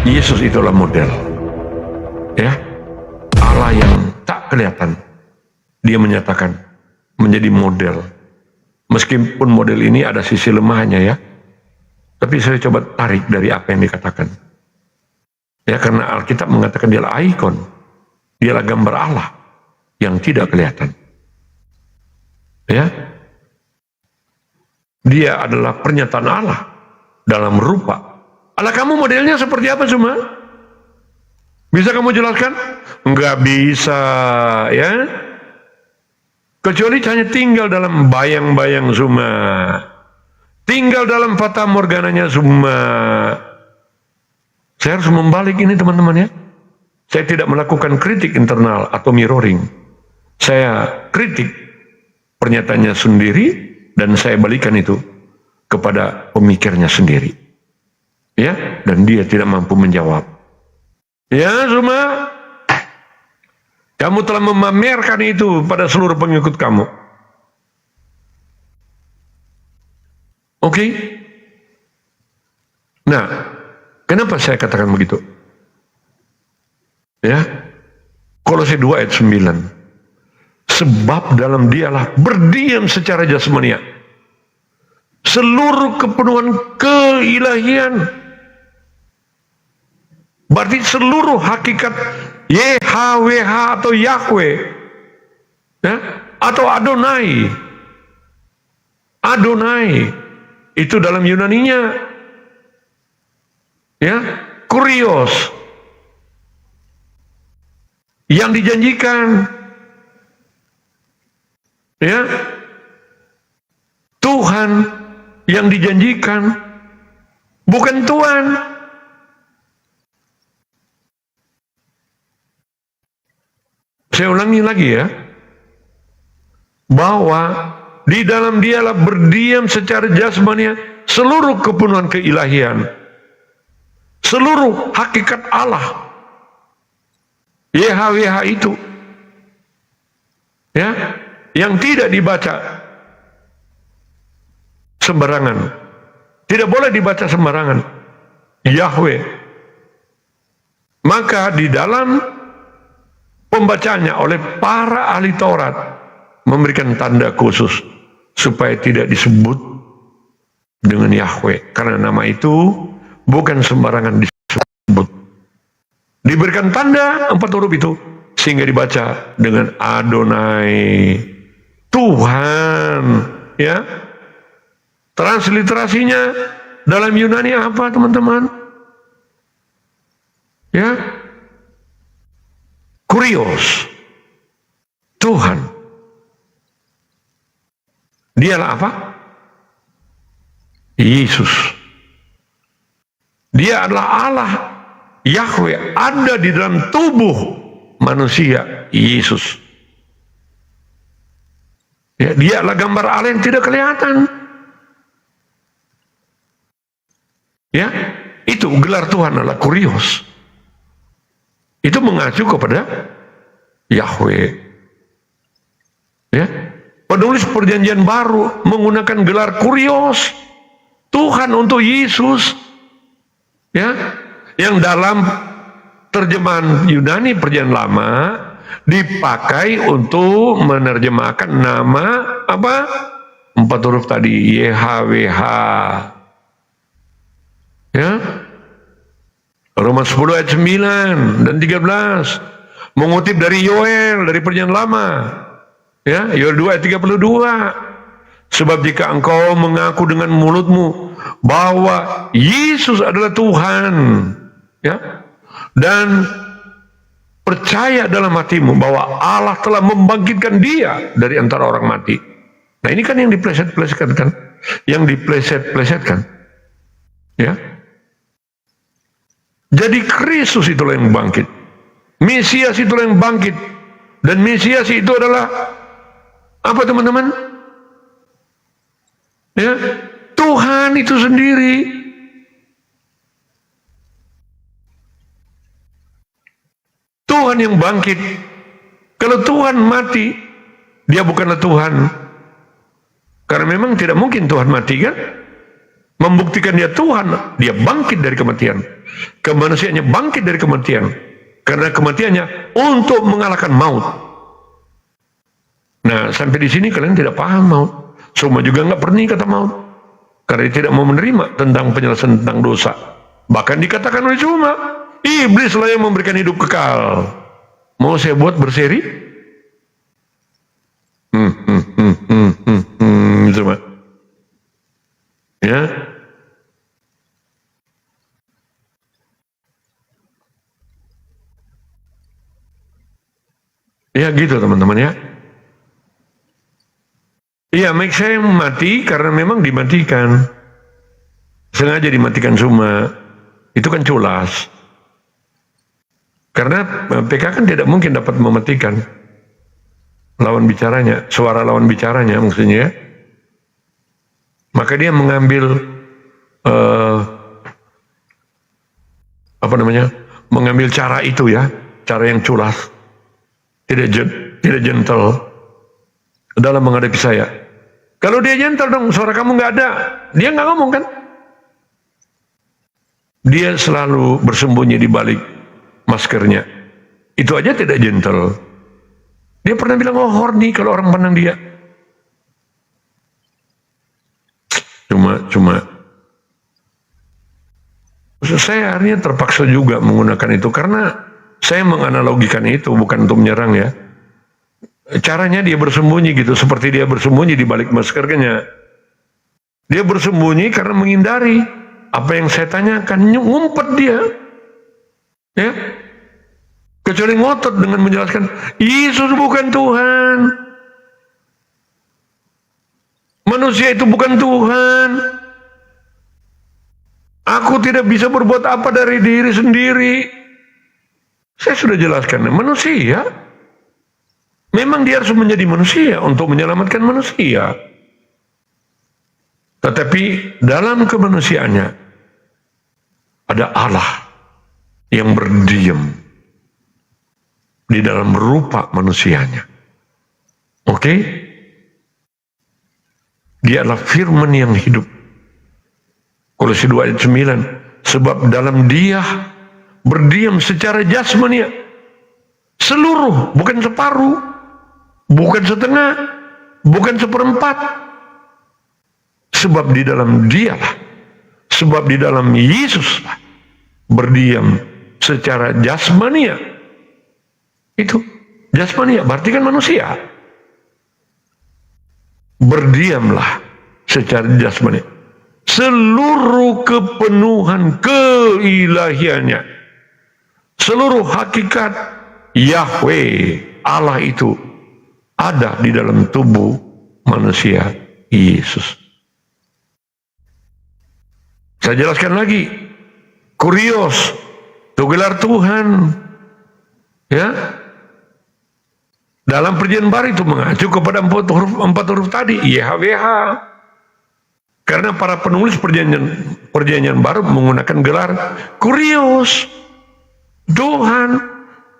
Yesus itulah model. Ya, Allah yang tak kelihatan. Dia menyatakan menjadi model. Meskipun model ini ada sisi lemahnya ya. Tapi saya coba tarik dari apa yang dikatakan. Ya, karena Alkitab mengatakan dialah ikon. Dialah gambar Allah yang tidak kelihatan. Ya. Dia adalah pernyataan Allah dalam rupa. Allah, kamu modelnya seperti apa semua? Bisa kamu jelaskan? Enggak bisa, ya. Kecuali hanya tinggal dalam bayang-bayang semua. Tinggal dalam fata morgananya semua. Saya harus membalik ini teman-teman ya. Saya tidak melakukan kritik internal atau mirroring. Saya kritik pernyataannya sendiri dan saya balikan itu kepada pemikirnya sendiri. Ya, dan dia tidak mampu menjawab. Ya, semua kamu telah memamerkan itu pada seluruh pengikut kamu. Oke? Nah, kenapa saya katakan begitu? Ya, Kolose 2 ayat 9. Sebab dalam dialah berdiam secara jasmania seluruh kepenuhan keilahian. Berarti seluruh hakikat YHWH atau Yahweh, ya, atau Adonai. Adonai itu dalam Yunaninya, ya, Kurios, yang dijanjikan, ya, Tuhan yang dijanjikan, bukan Tuhan. Saya ulangi lagi ya, bahwa di dalam dialah berdiam secara jasmania seluruh kepenuhan keilahian, seluruh hakikat Allah, YHWH itu, ya, yang tidak dibaca sembarangan, tidak boleh dibaca sembarangan, Yahweh. Maka di dalam pembacanya oleh para ahli Taurat memberikan tanda khusus supaya tidak disebut dengan Yahweh, karena nama itu bukan sembarangan disebut. Diberikan tanda 4 huruf itu sehingga dibaca dengan Adonai, Tuhan, ya. Transliterasinya dalam Yunani apa teman-teman? Ya, Kurios, Tuhan. Dialah apa? Yesus. Dia adalah Allah, Yahweh, ada di dalam tubuh manusia, Yesus. Ya, dia adalah gambar Allah yang tidak kelihatan. Ya, itu gelar Tuhan adalah Kurios. Itu mengacu kepada Yahweh. Ya, penulis Perjanjian Baru menggunakan gelar Kurios, Tuhan untuk Yesus. Ya, yang dalam terjemahan Yunani Perjanjian Lama dipakai untuk menerjemahkan nama apa? 4 huruf tadi, YHWH. Ya, Roma 10 ayat 9 dan 13 mengutip dari Yoel, dari Perjanjian Lama, ya, Yoel 2 ayat 32. Sebab jika engkau mengaku dengan mulutmu bahwa Yesus adalah Tuhan, ya, dan percaya dalam hatimu bahwa Allah telah membangkitkan dia dari antara orang mati. Nah, ini kan yang dipleset-plesetkan kan? Yang dipleset-plesetkan. Ya. Jadi Kristus itulah yang bangkit. Mesias itulah yang bangkit. Dan Mesias itu adalah apa teman-teman? Ya, Tuhan itu sendiri. Tuhan yang bangkit. Kalau Tuhan mati, dia bukanlah Tuhan. Karena memang tidak mungkin Tuhan mati kan? membuktikan dia Tuhan, dia bangkit dari kematian. Kemanusiaannya bangkit dari kematian. Karena kematiannya untuk mengalahkan maut. Nah, sampai di sini kalian tidak paham maut. Semua juga nggak perni kata maut. Karena dia tidak mau menerima tentang penjelasan tentang dosa. Bahkan dikatakan oleh Suma, iblislah yang memberikan hidup kekal. Mau saya buat berseri? Coba. Ya. Ya gitu teman-teman ya. Iya, mic saya mati karena memang dimatikan. Sengaja dimatikan semua. Itu kan culas. Karena PK kan tidak mungkin dapat mematikan lawan bicaranya, suara lawan bicaranya maksudnya. Maka dia mengambil mengambil cara itu ya, cara yang culas, tidak gentle dalam menghadapi saya. Kalau dia gentle dong, suara kamu nggak ada, dia nggak ngomong kan? Dia selalu bersembunyi di balik maskernya. Itu aja tidak gentle. Dia pernah bilang, oh horny kalau orang pandang dia. Cuma saya akhirnya terpaksa juga menggunakan itu karena saya menganalogikan itu bukan untuk menyerang ya. Caranya dia bersembunyi gitu, seperti dia bersembunyi di balik maskernya. Dia bersembunyi karena menghindari apa yang saya tanyakan, ngumpet dia. Ya. Kecuali ngotot dengan menjelaskan, Yesus bukan Tuhan. Manusia itu bukan Tuhan. Aku tidak bisa berbuat apa dari diri sendiri. Saya sudah jelaskan, manusia. Memang dia harus menjadi manusia untuk menyelamatkan manusia. Tetapi dalam kemanusiaannya ada Allah yang berdiam di dalam rupa manusianya. Oke? Dia adalah firman yang hidup. Kolose 2 ayat 9. Sebab dalam dia berdiam secara jasmania. Seluruh, bukan separuh. Bukan setengah, bukan seperempat. Sebab di dalam dialah, sebab di dalam Yesuslah berdiam secara jasmania. Itu jasmania, berarti kan manusia. Berdiamlah secara jasmania. Seluruh kepenuhan keilahiannya, seluruh hakikat Yahweh, Allah itu ada di dalam tubuh manusia Yesus. Saya jelaskan lagi. Kurios, itu gelar Tuhan. Ya. Dalam perjanjian baru itu mengacu kepada empat huruf tadi, YHWH. Karena para penulis perjanjian baru menggunakan gelar Kurios, Tuhan,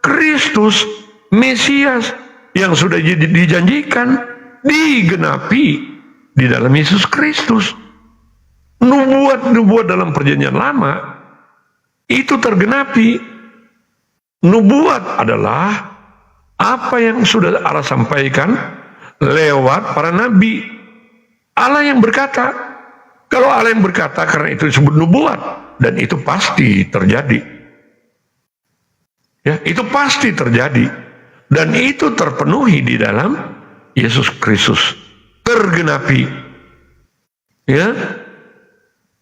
Kristus, Mesias, yang sudah dijanjikan, digenapi di dalam Yesus Kristus. Nubuat dalam perjanjian lama itu tergenapi. Nubuat adalah apa yang sudah Allah sampaikan lewat para nabi. Allah yang berkata. Kalau Allah yang berkata, karena itu disebut nubuat, dan itu pasti terjadi. Ya, itu pasti terjadi. Dan itu terpenuhi di dalam Yesus Kristus. Tergenapi. Ya.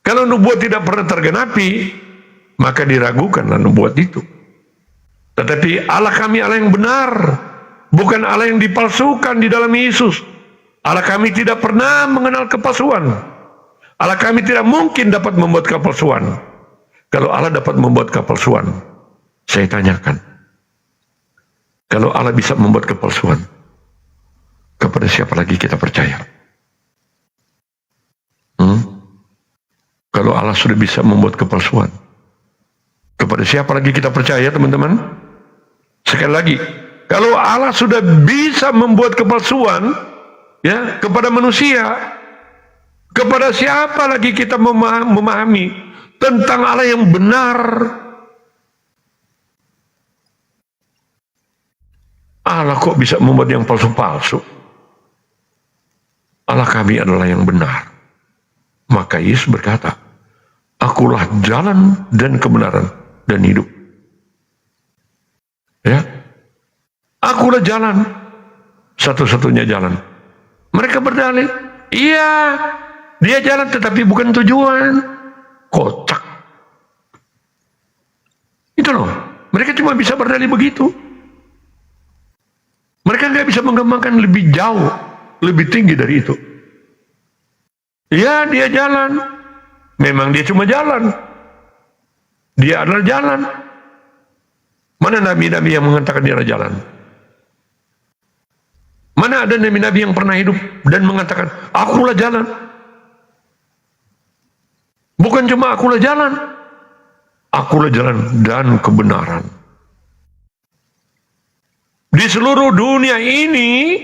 Kalau nubuat tidak pernah tergenapi, maka diragukanlah nubuat itu. Tetapi Allah kami Allah yang benar, bukan Allah yang dipalsukan di dalam Yesus. Allah kami tidak pernah mengenal kepalsuan. Allah kami tidak mungkin dapat membuat kepalsuan. Kalau Allah dapat membuat kepalsuan, saya tanyakan, kalau Allah bisa membuat kepalsuan, kepada siapa lagi kita percaya? Kalau Allah sudah bisa membuat kepalsuan, kepada siapa lagi kita percaya, teman-teman? Sekali lagi, kalau Allah sudah bisa membuat kepalsuan, ya, kepada manusia, Kepada siapa lagi kita memahami tentang Allah yang benar? Allah kok bisa membuat yang palsu-palsu? Allah kami adalah yang benar. Maka Yesus berkata, akulah jalan dan kebenaran dan hidup. Ya, akulah jalan, satu-satunya jalan. Mereka berdalih, iya, dia jalan tetapi bukan tujuan. Kocak. Itu loh, mereka cuma bisa berdalih begitu. Mereka nggak bisa mengembangkan lebih jauh, lebih tinggi dari itu. Ya, dia jalan. Memang dia cuma jalan. Dia adalah jalan. Mana nabi-nabi yang mengatakan dia adalah jalan? Mana ada nabi-nabi yang pernah hidup dan mengatakan, akulah jalan. Bukan cuma akulah jalan. Akulah jalan dan kebenaran. Di seluruh dunia ini,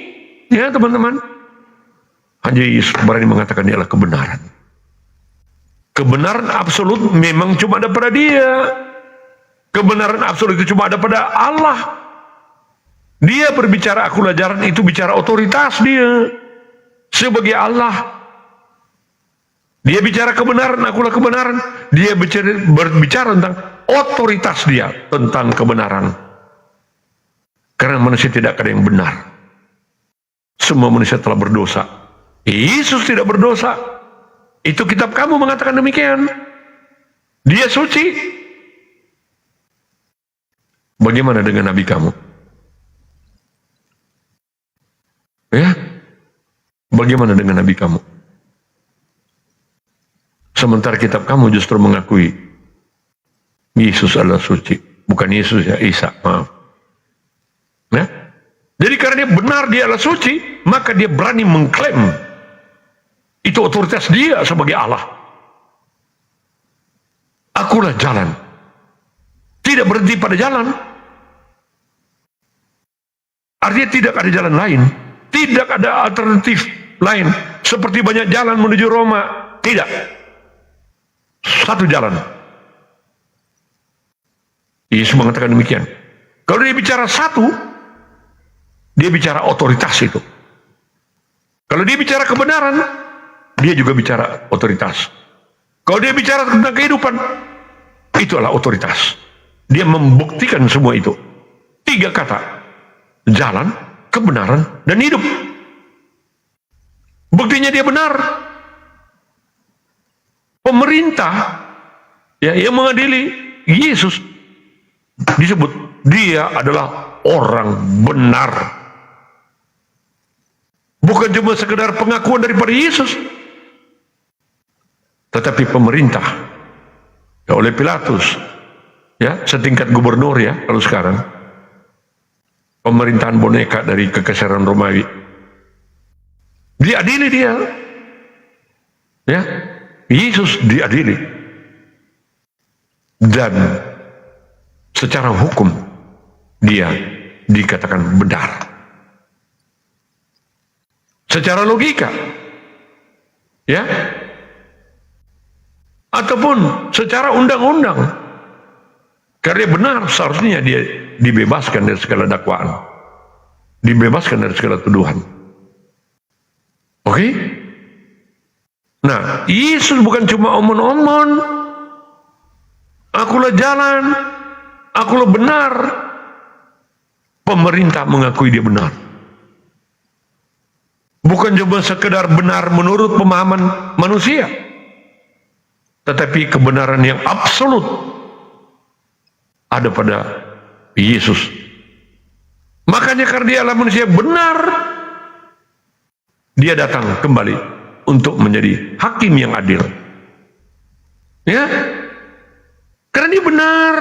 ya teman-teman, hanya Yesus berani mengatakan dia adalah kebenaran. Kebenaran absolut memang cuma ada pada dia. Kebenaran absolut itu cuma ada pada Allah. Dia berbicara akulah jalan, itu bicara otoritas dia sebagai Allah. Dia bicara kebenaran, akulah kebenaran. Dia berbicara tentang otoritas dia tentang kebenaran. Karena manusia tidak ada yang benar. Semua manusia telah berdosa. Yesus tidak berdosa. Itu kitab kamu mengatakan demikian. Dia suci. Bagaimana dengan nabi kamu? Ya? Bagaimana dengan nabi kamu? Sementara kitab kamu justru mengakui Yesus adalah suci. Bukan Yesus ya, Isa, maaf. Ya? Jadi karena dia benar, dia adalah suci, maka dia berani mengklaim itu otoritas dia sebagai Allah. Akulah jalan. Tidak berhenti pada jalan. Artinya tidak ada jalan lain. Tidak ada alternatif lain. Seperti banyak jalan menuju Roma. Tidak. Satu jalan. Yesus mengatakan demikian. Kalau dia bicara satu, dia bicara otoritas itu. Kalau dia bicara kebenaran, dia juga bicara otoritas. Kalau dia bicara tentang kehidupan, itu adalah otoritas. Dia membuktikan semua itu. 3 kata. Jalan, kebenaran, dan hidup. Buktinya dia benar. Pemerintah ya, yang mengadili Yesus disebut dia adalah orang benar. Bukan cuma sekedar pengakuan daripada Yesus, tetapi pemerintah ya, oleh Pilatus ya, setingkat gubernur ya kalau sekarang, pemerintahan boneka dari kekaisaran Romawi, diadili dia ya, Yesus diadili dan secara hukum dia dikatakan benar. Secara logika ya, ataupun secara undang-undang, karena benar seharusnya dia dibebaskan dari segala dakwaan, dibebaskan dari segala tuduhan. Oke? Nah, Yesus bukan cuma omon-omon, akulah jalan, akulah benar. Pemerintah mengakui dia benar. Bukan cuma sekedar benar menurut pemahaman manusia, tetapi kebenaran yang absolut ada pada Yesus. Makanya karena dia adalah manusia benar, dia datang kembali untuk menjadi hakim yang adil. Ya, karena dia benar,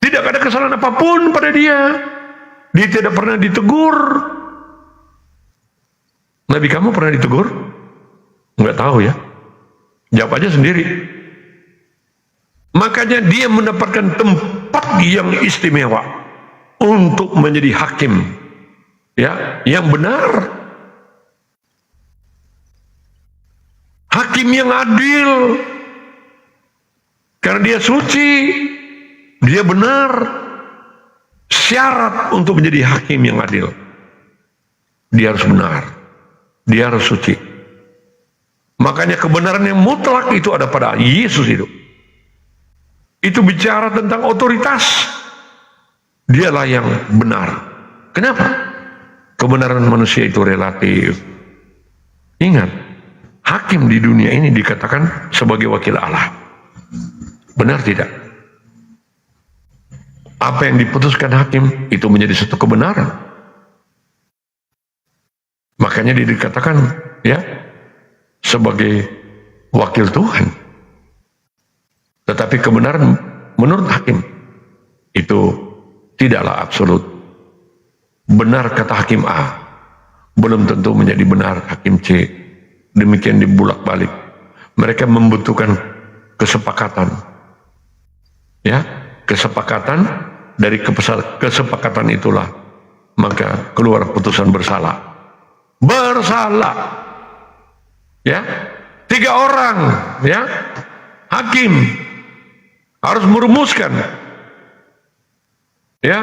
tidak ada kesalahan apapun pada dia. Dia tidak pernah ditegur. Nabi kamu pernah ditegur? Nggak tahu ya. Jawab aja sendiri. Makanya dia mendapatkan tempat yang istimewa untuk menjadi hakim ya, yang benar. hakim yang adil. Karena dia suci, dia benar. Syarat untuk menjadi hakim yang adil, dia harus benar, dia harus suci. Makanya kebenaran yang mutlak itu ada pada Yesus itu. Itu bicara tentang otoritas. Dialah yang benar. Kenapa? Kebenaran manusia itu relatif. Ingat, hakim di dunia ini dikatakan sebagai wakil Allah. Benar tidak? Apa yang diputuskan hakim itu menjadi satu kebenaran. Makanya dia dikatakan ya sebagai wakil Tuhan. Tetapi kebenaran menurut hakim itu tidaklah absolut. Benar kata hakim A belum tentu menjadi benar hakim C. Demikian dibulak-balik. Mereka membutuhkan kesepakatan. Ya, kesepakatan. Dari kesepakatan itulah maka keluar putusan bersalah. Bersalah. Ya, 3 orang ya hakim harus merumuskan ya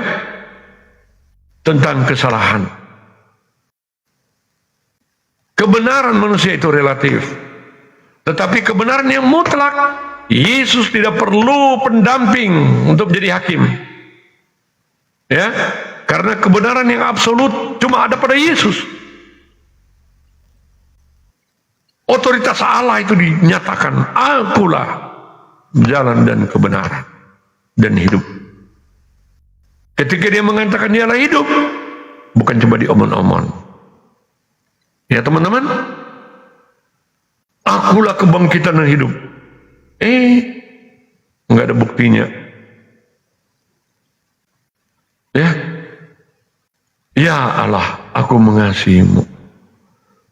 tentang kesalahan. Kebenaran manusia itu relatif, tetapi kebenaran yang mutlak, Yesus tidak perlu pendamping untuk menjadi hakim. Ya, karena kebenaran yang absolut cuma ada pada Yesus. Otoritas Allah itu dinyatakan, akulah jalan dan kebenaran dan hidup. Ketika dia mengatakan dialah hidup, bukan cuma diomong-omong. Ya teman-teman, akulah kebangkitan dan hidup. Nggak ada buktinya. Ya Allah, aku mengasihimu.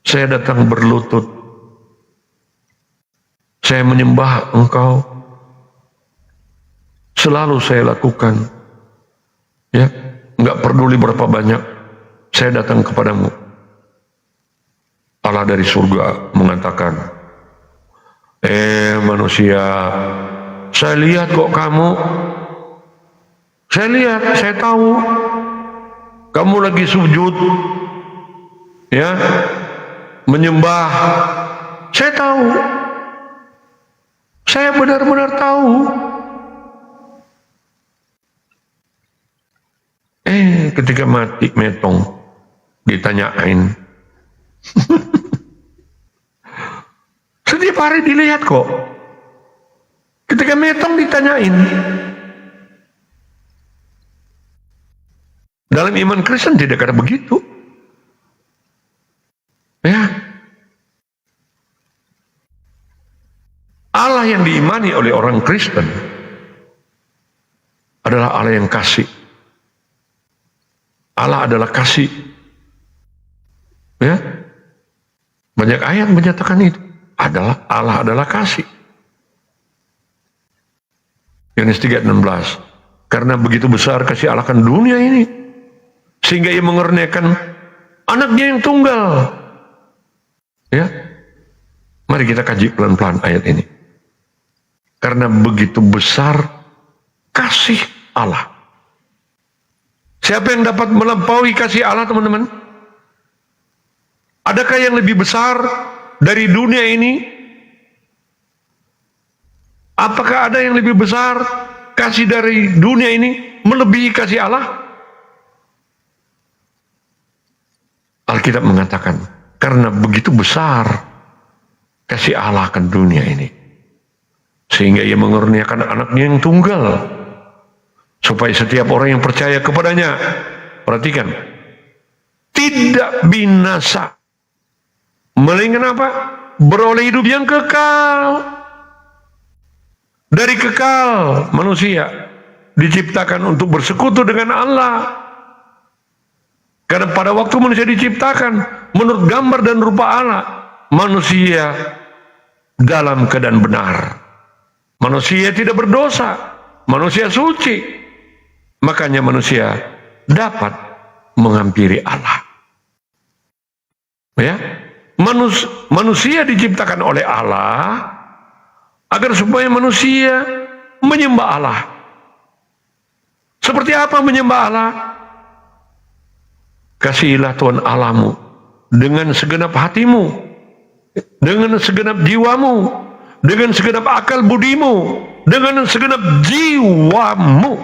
Saya datang berlutut. Saya menyembah Engkau. Selalu saya lakukan. Ya, nggak peduli berapa banyak. Saya datang kepadamu. Allah dari surga mengatakan, manusia, saya lihat kok kamu. Saya lihat, saya tahu. Kamu lagi sujud, ya, menyembah. Saya tahu. Saya benar-benar tahu. Ketika mati metong, ditanyain. Setiap hari dilihat kok. Ketika metong ditanyain. Dalam iman Kristen tidak ada begitu. Ya. Allah yang diimani oleh orang Kristen adalah Allah yang kasih. Allah adalah kasih. Ya. Banyak ayat menyatakan itu. Allah adalah kasih. Yohanes 3:16. Karena begitu besar kasih Allah akan dunia ini, sehingga ia mengerniakan anaknya yang tunggal. Ya, mari kita kaji pelan-pelan ayat ini. Karena begitu besar kasih Allah. Siapa yang dapat melampaui kasih Allah, teman-teman? Adakah yang lebih besar dari dunia ini? Apakah ada yang lebih besar kasih dari dunia ini melebihi kasih Allah? Alkitab mengatakan, karena begitu besar kasih Allah akan dunia ini, sehingga ia mengerniakan anaknya yang tunggal, supaya setiap orang yang percaya kepadanya, perhatikan, tidak binasa, melainkan apa? Beroleh hidup yang kekal. Dari kekal, manusia diciptakan untuk bersekutu dengan Allah. Karena pada waktu manusia diciptakan menurut gambar dan rupa Allah, manusia dalam keadaan benar. Manusia tidak berdosa, manusia suci. Makanya manusia dapat menghampiri Allah. Ya, Manusia diciptakan oleh Allah agar supaya manusia menyembah Allah. Seperti apa menyembah Allah? Kasihilah Tuhan Allahmu dengan segenap hatimu, dengan segenap jiwamu, dengan segenap akal budimu, dengan segenap jiwamu.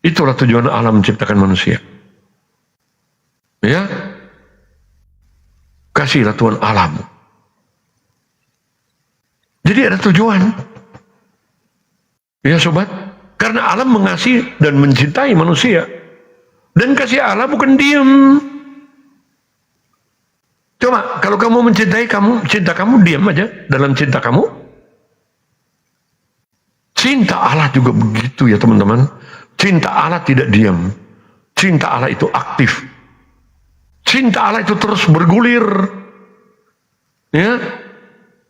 Itulah tujuan Allah menciptakan manusia. Ya, kasihilah Tuhan Allahmu. Jadi ada tujuan. Ya sobat, karena Allah mengasihi dan mencintai manusia. Dan kasih Allah bukan diam. Coba, kalau kamu mencintai cinta kamu diam aja dalam cinta kamu. Cinta Allah juga begitu ya teman-teman. Cinta Allah tidak diam. Cinta Allah itu aktif. Cinta Allah itu terus bergulir. Ya,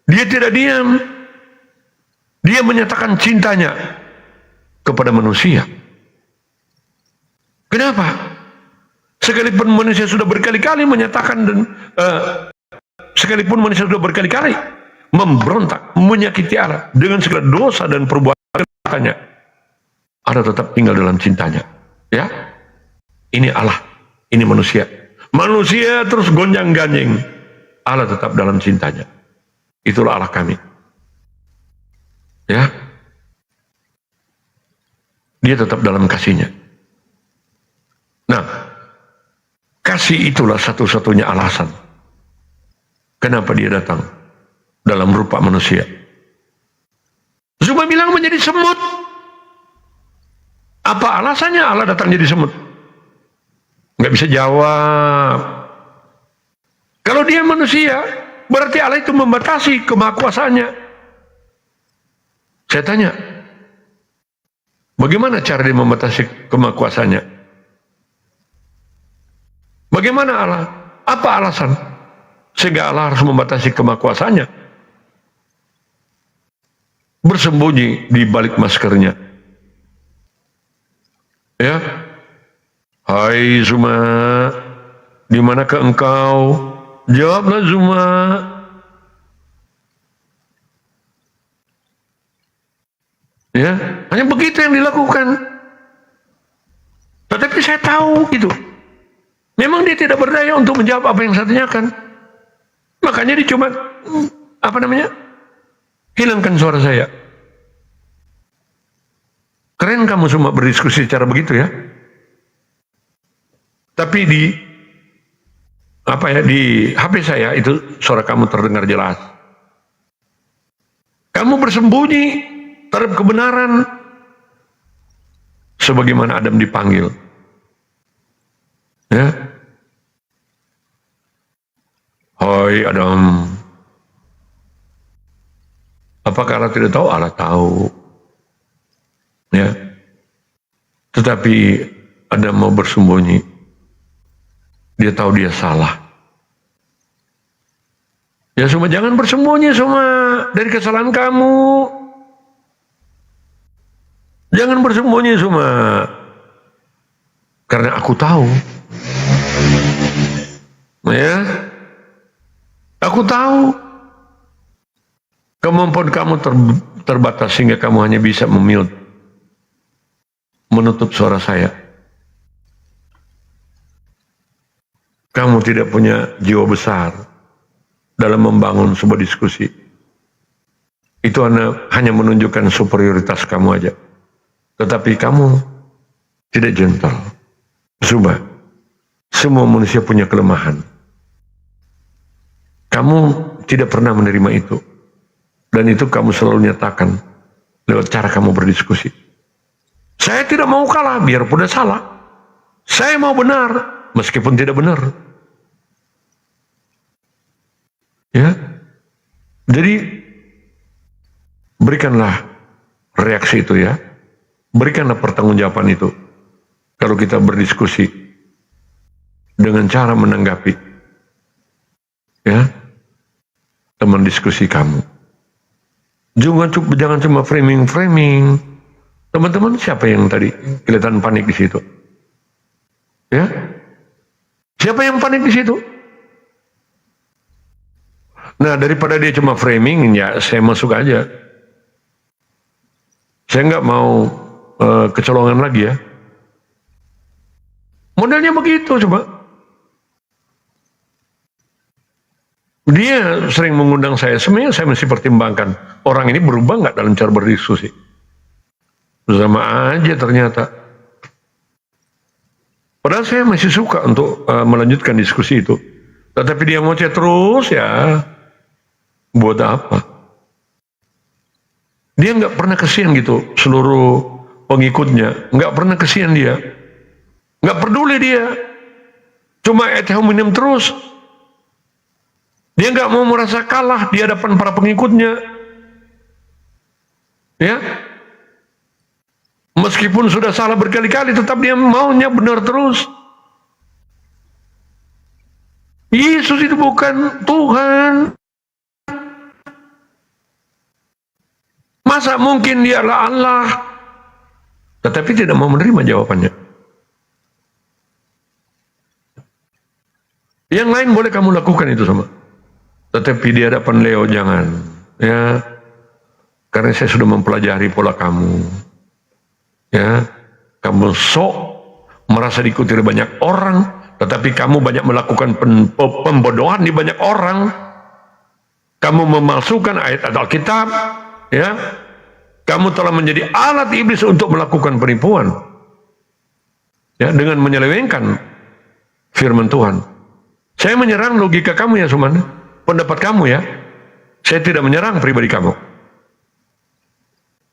dia tidak diam. Dia menyatakan cintanya kepada manusia. Kenapa? Sekalipun manusia sudah berkali-kali menyatakan dan sekalipun manusia sudah berkali-kali memberontak, menyakiti Allah dengan segala dosa dan perbuatannya, Allah tetap tinggal dalam cintanya. Ya, ini Allah, ini manusia. Manusia terus gonjang-ganjing, Allah tetap dalam cintanya. Itulah Allah kami. Ya, dia tetap dalam kasihnya. Nah, kasih itulah satu-satunya alasan kenapa dia datang dalam rupa manusia. Zuma bilang menjadi semut. Apa alasannya Allah datang jadi semut? Nggak bisa jawab. Kalau dia manusia, berarti Allah itu membatasi kemahakuasaannya. Saya tanya, bagaimana cara dia membatasi kemahakuasaannya? Bagaimana Allah? Apa alasan sehingga Allah harus membatasi kemahakuasaannya? Bersembunyi di balik maskernya. Ya, hai Zuma, di manakah engkau? Jawablah Zuma. Ya, hanya begitu yang dilakukan. Tetapi saya tahu gitu. Memang dia tidak berdaya untuk menjawab apa yang saya tanyakan. Makanya dia cuma hilangkan suara saya. Keren kamu semua berdiskusi secara begitu ya. Tapi di HP saya itu suara kamu terdengar jelas. Kamu bersembunyi terhadap kebenaran sebagaimana Adam dipanggil. Ya. Hai Adam. Apakah Allah tidak tahu? Allah tahu. Ya. Tetapi Adam mau bersembunyi. Dia tahu dia salah. Ya semua jangan bersembunyi semua dari kesalahan kamu. Jangan bersembunyi semua. Karena aku tahu. Ya, aku tahu kemampuan kamu terbatas sehingga kamu hanya bisa menutup suara saya. Kamu tidak punya jiwa besar dalam membangun sebuah diskusi. Itu hanya menunjukkan superioritas kamu aja. Tetapi kamu tidak gentle. Coba, semua manusia punya kelemahan. Kamu tidak pernah menerima itu. Dan itu kamu selalu nyatakan lewat cara kamu berdiskusi. Saya tidak mau kalah, biarpun dia salah. Saya mau benar, meskipun tidak benar. Ya, jadi berikanlah reaksi itu ya. Berikanlah pertanggungjawaban itu. Kalau kita berdiskusi dengan cara menanggapi, ya, teman diskusi kamu. Jangan cuma framing. Teman-teman siapa yang tadi kelihatan panik di situ? Ya, siapa yang panik di situ? Nah, daripada dia cuma framing, ya saya masuk aja. Saya nggak mau kecolongan lagi ya. Modelnya begitu coba. Dia sering mengundang saya, sebenarnya saya mesti pertimbangkan. Orang ini berubah nggak dalam cara berdiskusi? Sama aja ternyata. Padahal saya masih suka untuk melanjutkan diskusi itu. Tetapi dia mau chat terus ya, buat apa? Dia nggak pernah kesian gitu, seluruh pengikutnya. Nggak pernah kesian dia. Nggak peduli dia. Cuma ad hominem terus. Dia nggak mau merasa kalah di hadapan para pengikutnya. Ya. Meskipun sudah salah berkali-kali, tetap dia maunya benar terus. Yesus itu bukan Tuhan. Masa mungkin dia adalah Allah? Tetapi tidak mau menerima jawabannya. Yang lain boleh kamu lakukan itu sama. Tetapi di hadapan Leo jangan. Ya. Karena saya sudah mempelajari pola kamu. Ya. Kamu sok merasa diikuti oleh banyak orang, tetapi kamu banyak melakukan pembodohan di banyak orang. Kamu memalsukan ayat Alkitab, ya. Kamu telah menjadi alat iblis untuk melakukan penipuan. Ya, dengan menyelewengkan firman Tuhan. Saya menyerang logika kamu ya, Suman. Pendapat kamu ya. Saya tidak menyerang pribadi kamu.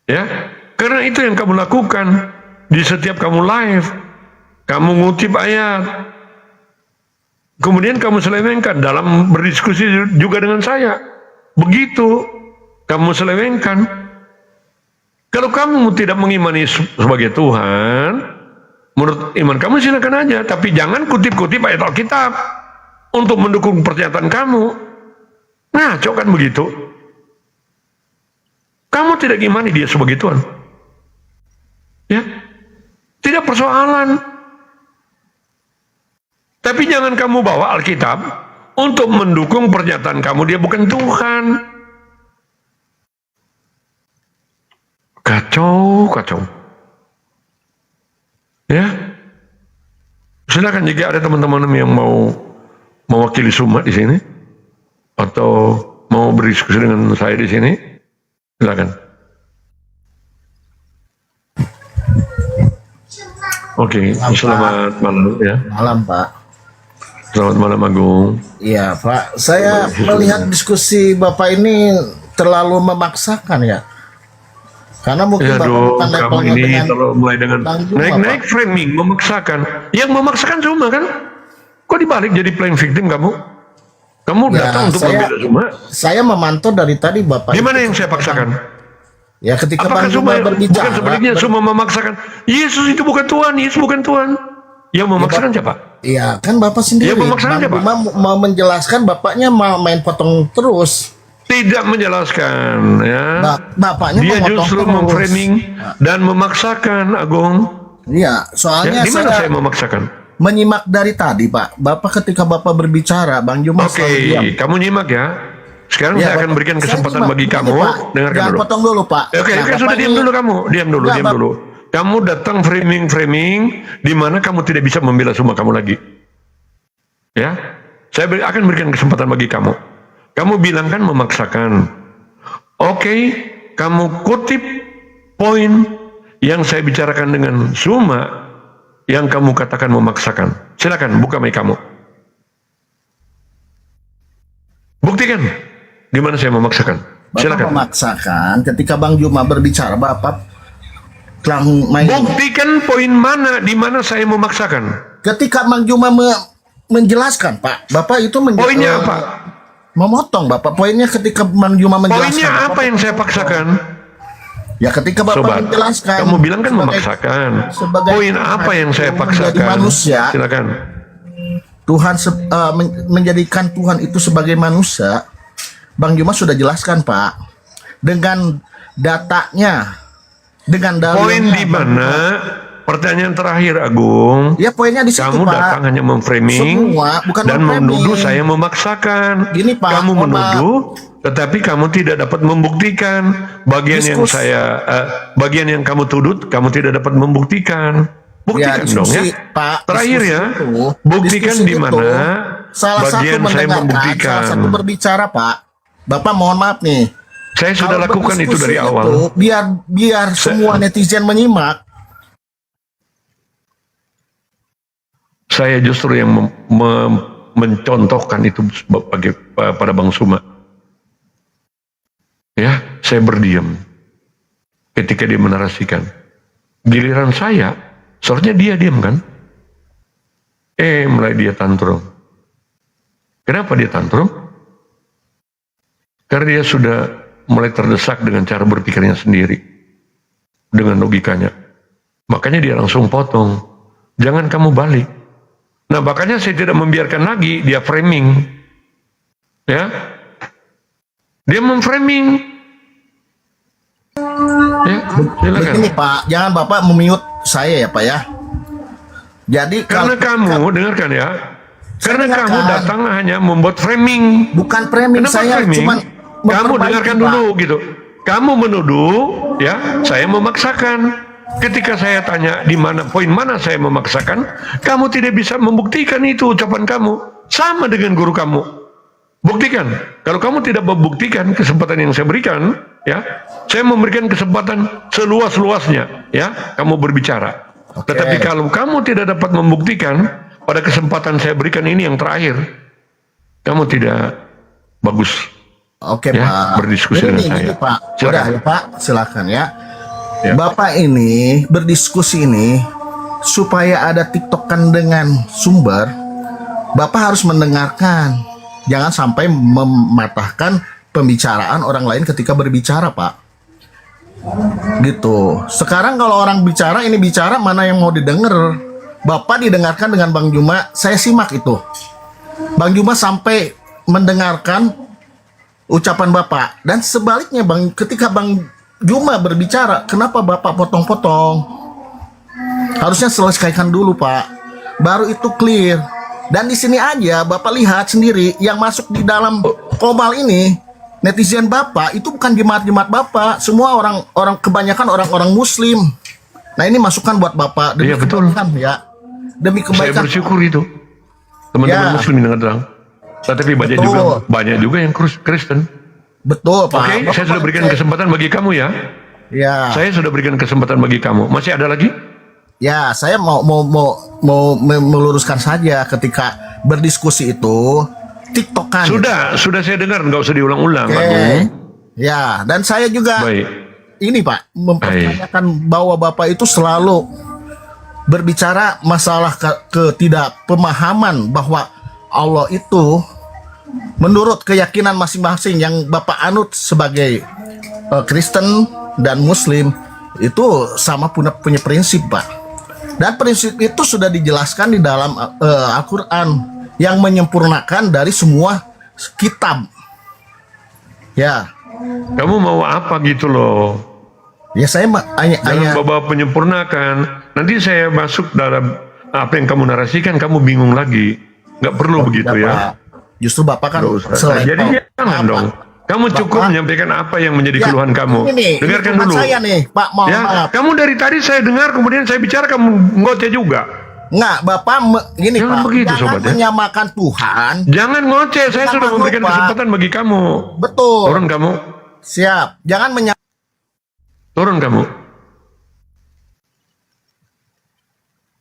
Ya, karena itu yang kamu lakukan di setiap kamu live. Kamu ngutip ayat. Kemudian kamu selewengkan dalam berdiskusi juga dengan saya. Begitu kamu selewengkan. Kalau kamu tidak mengimani sebagai Tuhan, menurut iman kamu silakan aja, tapi jangan kutip-kutip ayat Alkitab untuk mendukung pernyataan kamu. Nah, cok kan begitu. Kamu tidak imani dia sebagai Tuhan. Ya. Tidak persoalan. Tapi jangan kamu bawa Alkitab untuk mendukung pernyataan kamu dia bukan Tuhan. Kacau, kacau. Ya. Silakan jika ada teman-teman yang mau mewakili Suma di sini atau mau berdiskusi dengan saya di sini, silakan. Oke, selamat malam ya. Malam Pak. Selamat malam Agung. Iya Pak, saya melihat diskusi Bapak ini terlalu memaksakan ya. Karena mungkin Bapak bukan kamu levelnya ini dengan kalau mulai dengan Bang Juma, naik-naik framing, memaksakan. Yang memaksakan Suma kan? Kok dibalik jadi playing victim kamu? Kamu Ya, datang untuk membela Suma. saya memantau dari tadi Bapak. Gimana itu yang saya paksakan? Ya ketika Apakah Bang Suma Juma berbicara. bukan sebaliknya Suma memaksakan? Yesus itu bukan Tuhan, Yesus bukan Tuhan. Yang memaksakan siapa? Iya kan Bapak sendiri. Ya, memaksakan Bang siapa? Juma mau menjelaskan, Bapaknya mau main potong terus. Tidak menjelaskan ya. Bapaknya Dia memotong justru terus. memframing dan memaksakan, Agung. Iya, soalnya Ya, di mana saya saya memaksakan? menyimak dari tadi Pak. Bapak ketika Bapak berbicara, Bang Juma Oke, selalu diam. kamu nyimak ya. Sekarang Ya, saya akan Bapak. berikan Saya kesempatan nyimak. bagi Begini, kamu. Pak. Dengarkan Jangan dulu. potong dulu Pak. Oke, Nah, sudah Bapak diam ini- dulu kamu. Diam dulu, Enggak, diam Bap- dulu. Kamu datang framing di mana kamu tidak bisa membela Suma kamu lagi. Ya, saya akan berikan kesempatan bagi kamu. Kamu bilang kan memaksakan. Oke, kamu kutip poin yang saya bicarakan dengan Suma yang kamu katakan memaksakan. Silakan buka mic kamu. Buktikan di mana saya memaksakan. Bapak Silakan. memaksakan ketika Bang Juma berbicara, Bapak telah main. Buktikan poin mana di mana saya memaksakan. Ketika Bang Juma menjelaskan, Pak, Bapak itu Poinnya apa? memotong, Bapak. Poinnya ketika Bang Juma menjelaskan. Poinnya Bapak apa yang saya paksakan? Ya ketika Bapak Sobat, menjelaskan. kamu bilang kan sebagai- memaksakan. sebagai Poin apa yang saya menjadi paksakan? manusia. Silakan. Tuhan menjadikan Tuhan itu sebagai manusia. Bang Juma sudah jelaskan Pak, dengan datanya, dengan dalilnya. Poin di mana Pertanyaan terakhir, Agung. Ya poinnya di situ, Kamu Pak. datang hanya memframing Semua bukan dan memframing. menuduh saya memaksakan. Gini, Pak, Kamu mohon menuduh, tetapi kamu tidak dapat membuktikan. Bagian yang kamu tuduh, kamu tidak dapat membuktikan. Buktikan dong ya. Pak, Terakhir ya, buktikan di mana salah bagian satu saya mendengarkan, membuktikan. salah satu berbicara, Pak. Bapak mohon maaf nih. Saya sudah Kalau lakukan itu berdiskusi dari awal. biar semua netizen menyimak. Saya justru yang mencontohkan itu pada Bang Suma. Ya, saya berdiam ketika dia menarasikan. Giliran saya, seharusnya dia diam kan? Mulai dia tantrum. Kenapa dia tantrum? Karena dia sudah mulai terdesak dengan cara berpikirnya sendiri, dengan logikanya. Makanya dia langsung potong. Jangan kamu balik. Nah, makanya saya tidak membiarkan lagi dia framing. Ya. Dia memframing. Ya, silakan. Begini, Pak, jangan Bapak memute saya ya, Pak ya. Jadi Karena kamu dengarkan ya. Karena dengarkan. kamu datang hanya membuat framing. bukan framing, Kenapa saya framing? cuma Kamu memperbaiki, dengarkan Pak. dulu gitu. Kamu menuduh, ya, saya memaksakan. Ketika saya tanya di mana poin mana saya memaksakan, kamu tidak bisa membuktikan itu ucapan kamu. Sama dengan guru kamu. Buktikan. Kalau kamu tidak membuktikan kesempatan yang saya berikan, ya, saya memberikan kesempatan seluas-luasnya, ya, kamu berbicara. Oke. Tetapi kalau kamu tidak dapat membuktikan pada kesempatan saya berikan ini yang terakhir, kamu tidak bagus. Oke, Ya, Pak. berdiskusi dengan saya. Gini, Pak. Silakan. Udah ya, Pak. Silakan ya. Ya. Bapak ini berdiskusi ini supaya ada tiktokan dengan sumber. Bapak harus mendengarkan. Jangan sampai mematahkan pembicaraan orang lain ketika berbicara, Pak. Gitu. Sekarang kalau orang bicara, ini bicara, mana yang mau didengar? Bapak didengarkan dengan Bang Juma, saya simak itu. Bang Juma sampai mendengarkan ucapan Bapak. Dan sebaliknya, Bang, ketika Bang Juma berbicara, kenapa Bapak potong-potong? Harusnya selesaikan dulu, Pak. Baru itu clear. Dan di sini aja Bapak lihat sendiri yang masuk di dalam komal ini, netizen Bapak itu bukan jemaat-jemaat Bapak, semua orang kebanyakan orang-orang Muslim. Nah, ini masukan buat Bapak demi Iya, betul. kebaikan ya. Demi Saya kebaikan. bersyukur itu. Teman-teman Ya. muslim yang datang. Tetapi banyak juga yang Kristen. Betul, Pak. Oke, Bapak saya sudah berikan kesempatan bagi kamu ya. Ya. Saya sudah berikan kesempatan bagi kamu. Masih ada lagi? Ya, saya mau meluruskan saja ketika berdiskusi itu tiktokan. Sudah saya dengar, nggak usah diulang-ulang. Oke. Agung. Ya, dan saya juga Baik. ini, Pak, mempertanyakan bahwa Bapak itu selalu berbicara masalah ketidakpemahaman bahwa Allah itu menurut keyakinan masing-masing yang Bapak anut sebagai Kristen dan Muslim itu sama punya prinsip, Pak. Dan prinsip itu sudah dijelaskan di dalam Al-Quran yang menyempurnakan dari semua kitab. Ya, Kamu mau apa gitu loh? ya saya hanya Jangan bawa penyempurnakan. Nanti saya masuk dalam apa yang kamu narasikan, kamu bingung lagi. Nggak perlu begitu ya. Pak. Justru Bapak kan Nggak usah. selevel. Jadi jangan Pak. dong. Kamu cukup menyampaikan apa yang menjadi Ya, keluhan kamu. ini nih, Dengarkan ini dulu. saya nih, Pak, mohon Ya, maaf. kamu dari tadi saya dengar, kemudian saya bicara, kamu ngoceh juga. Nggak, Bapak gini, Jangan Pak, begitu, jangan sobat, ya. menyamakan Tuhan. Jangan ngoceh, saya Jangan sudah memberikan lupa. kesempatan bagi kamu. Betul. Turun kamu, Siap. Jangan turun kamu.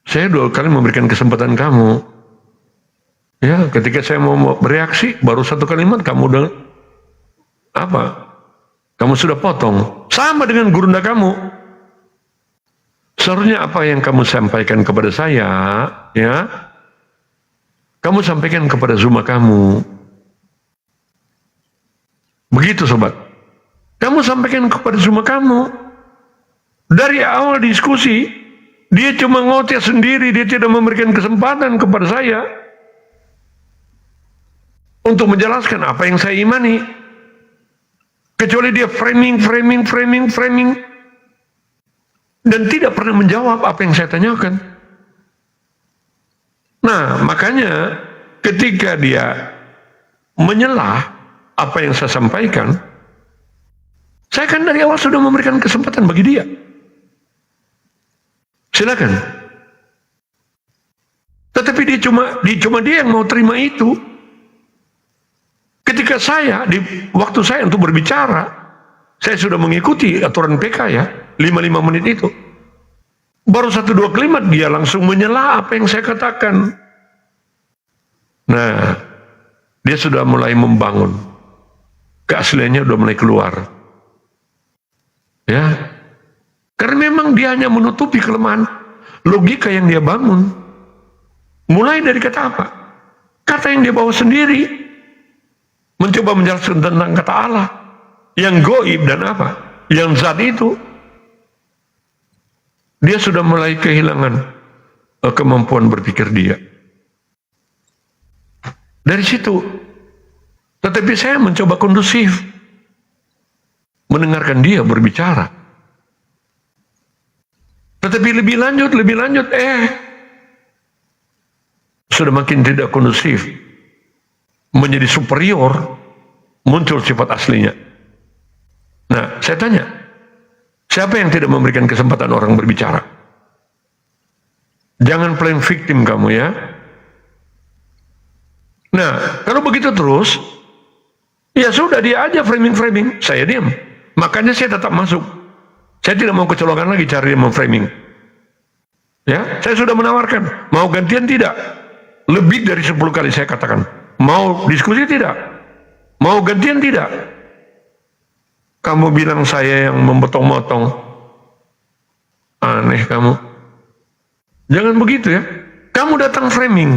Saya 2 kali memberikan kesempatan kamu. Ya, ketika saya mau bereaksi, baru 1 kalimat kamu udah apa? Kamu sudah potong. Sama dengan gurunda kamu. Seharusnya apa yang kamu sampaikan kepada saya, ya, kamu sampaikan kepada Zuma kamu. Begitu, sobat. Kamu sampaikan kepada Zuma kamu. Dari awal diskusi, dia cuma ngoceh sendiri, dia tidak memberikan kesempatan kepada saya untuk menjelaskan apa yang saya imani. Kecuali dia framing. dan tidak pernah menjawab apa yang saya tanyakan. Nah, makanya ketika dia menyelah apa yang saya sampaikan, saya kan dari awal sudah memberikan kesempatan bagi dia. Silakan. Tetapi dia cuma dia yang mau terima itu. Ketika di waktu saya untuk berbicara, saya sudah mengikuti aturan PK ya, 5 menit itu. Baru 1-2 kalimat dia langsung menyela apa yang saya katakan. Nah, dia sudah mulai membangun. Keasliannya sudah mulai keluar. Ya. Karena memang dia hanya menutupi kelemahan logika yang dia bangun. Mulai dari kata apa? Kata yang dia bawa sendiri. Mencoba menjelaskan tentang kata Allah. Yang goib dan apa? Yang zat itu. Dia sudah mulai kehilangan kemampuan berpikir dia. Dari situ. Tetapi saya mencoba kondusif. Mendengarkan dia berbicara. Tetapi lebih lanjut, sudah makin tidak kondusif. Menjadi superior, muncul sifat aslinya. Nah, saya tanya, siapa yang tidak memberikan kesempatan orang berbicara? Jangan playing victim kamu ya. Nah, kalau begitu terus, ya sudah dia aja framing, saya diam. Makanya saya tetap masuk. Saya tidak mau kecolongan lagi cari dia memframing. Ya, saya sudah menawarkan, mau gantian tidak? Lebih dari 10 kali saya katakan, mau diskusi tidak? Mau gantian tidak? Kamu bilang saya yang memotong-motong. Aneh kamu. Jangan begitu ya. Kamu datang framing.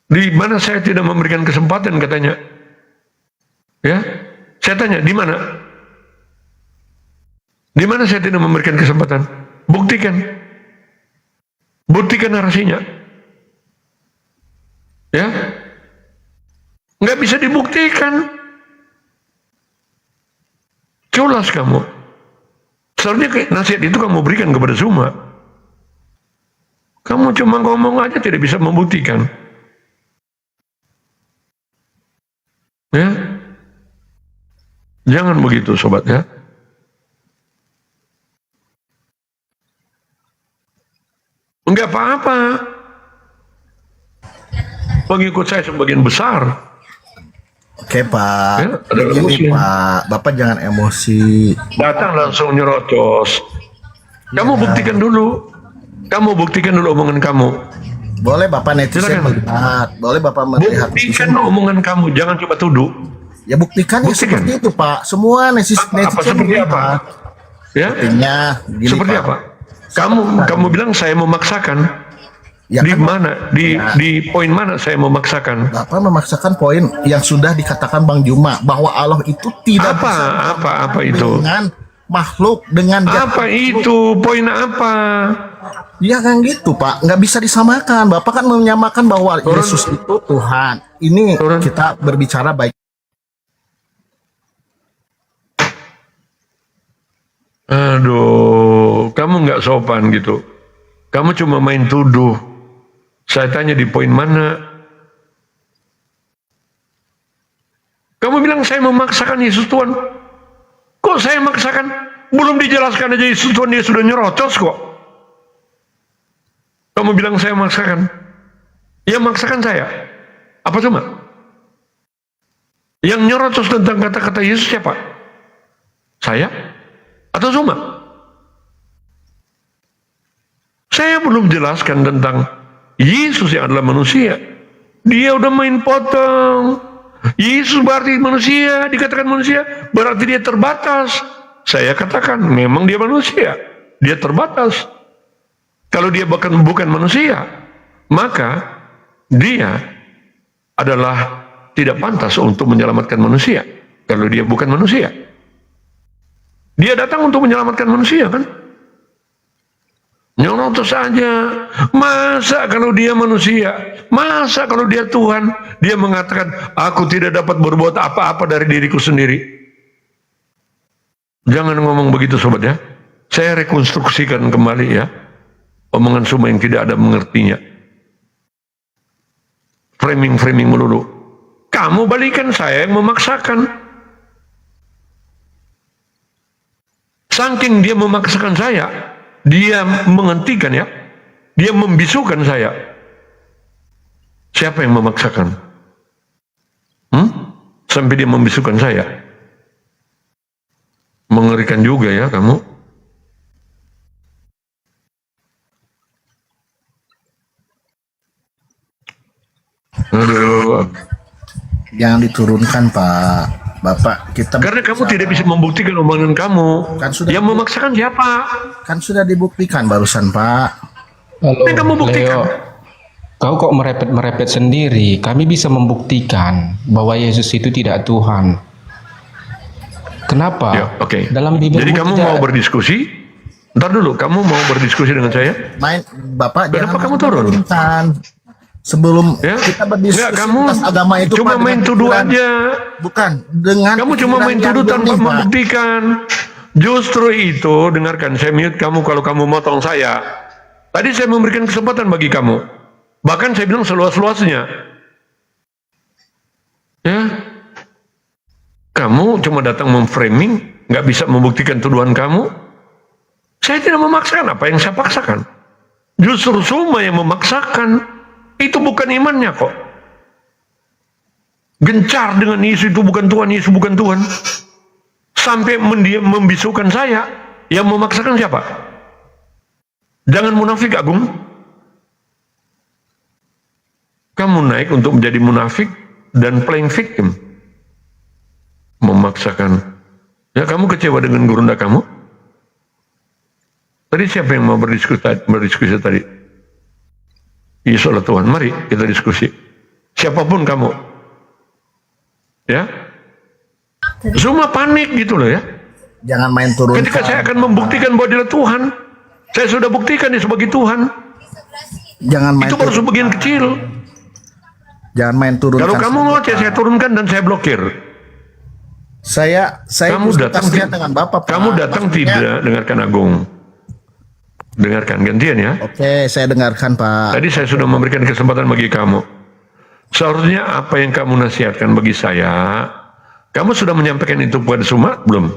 Di mana saya tidak memberikan kesempatan katanya. Ya, saya tanya di mana? Di mana saya tidak memberikan kesempatan? Buktikan. Buktikan narasinya. Ya. Nggak bisa dibuktikan. Culas kamu. Seharusnya nasihat itu kamu berikan kepada Zuma. Kamu cuma ngomong aja tidak bisa membuktikan. Ya. Jangan begitu sobat ya. Enggak apa-apa. Pengikut saya sebagian besar. Oke Pak, Ya, ada begini muslim. Pak, Bapak jangan emosi. Datang langsung nyerocos. Kamu buktikan dulu. Kamu buktikan dulu omongan kamu. Boleh Bapak netizen Silakan. melihat, boleh Bapak melihat Buktikan netizen. omongan kamu. Jangan coba tuduh. Ya buktikan ya Buktikan. seperti itu Pak. Semua netizen Apa seperti apa? melihat. Ya. Buktinya gini, Seperti Pak. apa? Kamu bilang saya memaksakan. Ya Di kan, mana? Di poin mana saya memaksakan? Bapak memaksakan poin yang sudah dikatakan Bang Juma bahwa Allah itu tidak bisa Apa itu? dengan makhluk dengan Apa itu? Poin apa? Ya kan gitu Pak, nggak bisa disamakan. Bapak kan menyamakan bahwa Turun. Yesus itu Tuhan. Ini Turun. kita berbicara baik. Aduh, kamu nggak sopan gitu. Kamu cuma main tuduh. Saya tanya di poin mana? Kamu bilang saya memaksakan Yesus Tuhan. Kok saya memaksakan? Belum dijelaskan aja Yesus Tuhan, dia sudah nyerocos kok. Kamu bilang saya memaksakan. Ya memaksakan saya. Apa cuma? Yang nyerocos tentang kata-kata Yesus siapa? Saya? Atau Zuma? Saya belum jelaskan tentang Yesus yang adalah manusia. Dia udah main potong. Yesus berarti manusia, dikatakan manusia, berarti dia terbatas. Saya katakan memang dia manusia, dia terbatas. Kalau dia bukan manusia, maka dia adalah tidak pantas untuk menyelamatkan manusia. Kalau dia bukan manusia, dia datang untuk menyelamatkan manusia kan? Nyorotos saja. Masa kalau dia manusia, masa kalau dia Tuhan, dia mengatakan, aku tidak dapat berbuat apa-apa dari diriku sendiri. Jangan ngomong begitu sobat ya. Saya rekonstruksikan kembali ya. Omongan Suma yang tidak ada mengertinya. Framing-framing melulu. Kamu balikan, saya yang memaksakan. Saking dia memaksakan saya, dia menghentikan ya. Dia membisukan saya. Siapa yang memaksakan? Sampai dia membisukan saya. Mengerikan juga ya kamu. Aduh. Jangan diturunkan, Pak. Bapak, kita Karena kamu tidak bisa membuktikan omongan kamu. Kan sudah- Yang memaksakan siapa? kan sudah dibuktikan barusan, Pak. Halo, Yang kamu buktikan. Leo, kau kok merepet-merepet sendiri? Kami bisa membuktikan bahwa Yesus itu tidak Tuhan. Kenapa? Ya, oke. Dalam Bible Jadi kamu mau berdiskusi? Ntar dulu, kamu mau berdiskusi dengan saya? Bapak Kenapa jangan kamu turun? menurunkan. Sebelum Ya? kita berdiskusi Nggak, kamu tentang agama itu, cuma Pak, main dengan tuduh pikiran- aja. Bukan dengan Kamu cuma pikiran main yang tuduh tanpa jernih, Pak. membuktikan. Justru itu, dengarkan, saya mute kamu kalau kamu motong saya. Tadi saya memberikan kesempatan bagi kamu. Bahkan saya bilang seluas-luasnya. Ya, kamu cuma datang memframing, nggak bisa membuktikan tuduhan kamu. Saya tidak memaksakan apa yang saya paksakan. Justru Suma yang memaksakan. Itu bukan imannya kok. Gencar dengan Yesus itu bukan Tuhan, Yesus bukan Tuhan. Sampai membisukan saya. Yang memaksakan siapa? Jangan munafik, Agung. Kamu naik untuk menjadi munafik dan playing victim. Memaksakan. Ya, kamu kecewa dengan gurunda kamu? Tadi siapa yang mau berdiskusi tadi? Yesus adalah Tuhan. Mari kita diskusi. Siapapun kamu. Ya. Semua panik gitu loh ya. Jangan main turunkan. Ketika saya akan membuktikan bahwa dia Tuhan. Saya sudah buktikan dia sebagai Tuhan. Jangan main Itu baru sebagian kecil. Jangan main turunkan. Kalau kamu ngoceh, saya turunkan dan saya blokir. Saya Kamu datang diskusikan dengan Bapak, Pak. Kamu datang Maksudnya- tidak dengarkan Agung. Dengarkan gantian ya. Oke, saya dengarkan, Pak. Tadi saya sudah memberikan kesempatan bagi kamu. Seharusnya apa yang kamu nasihatkan bagi saya, kamu sudah menyampaikan itu kepada Suma? Belum?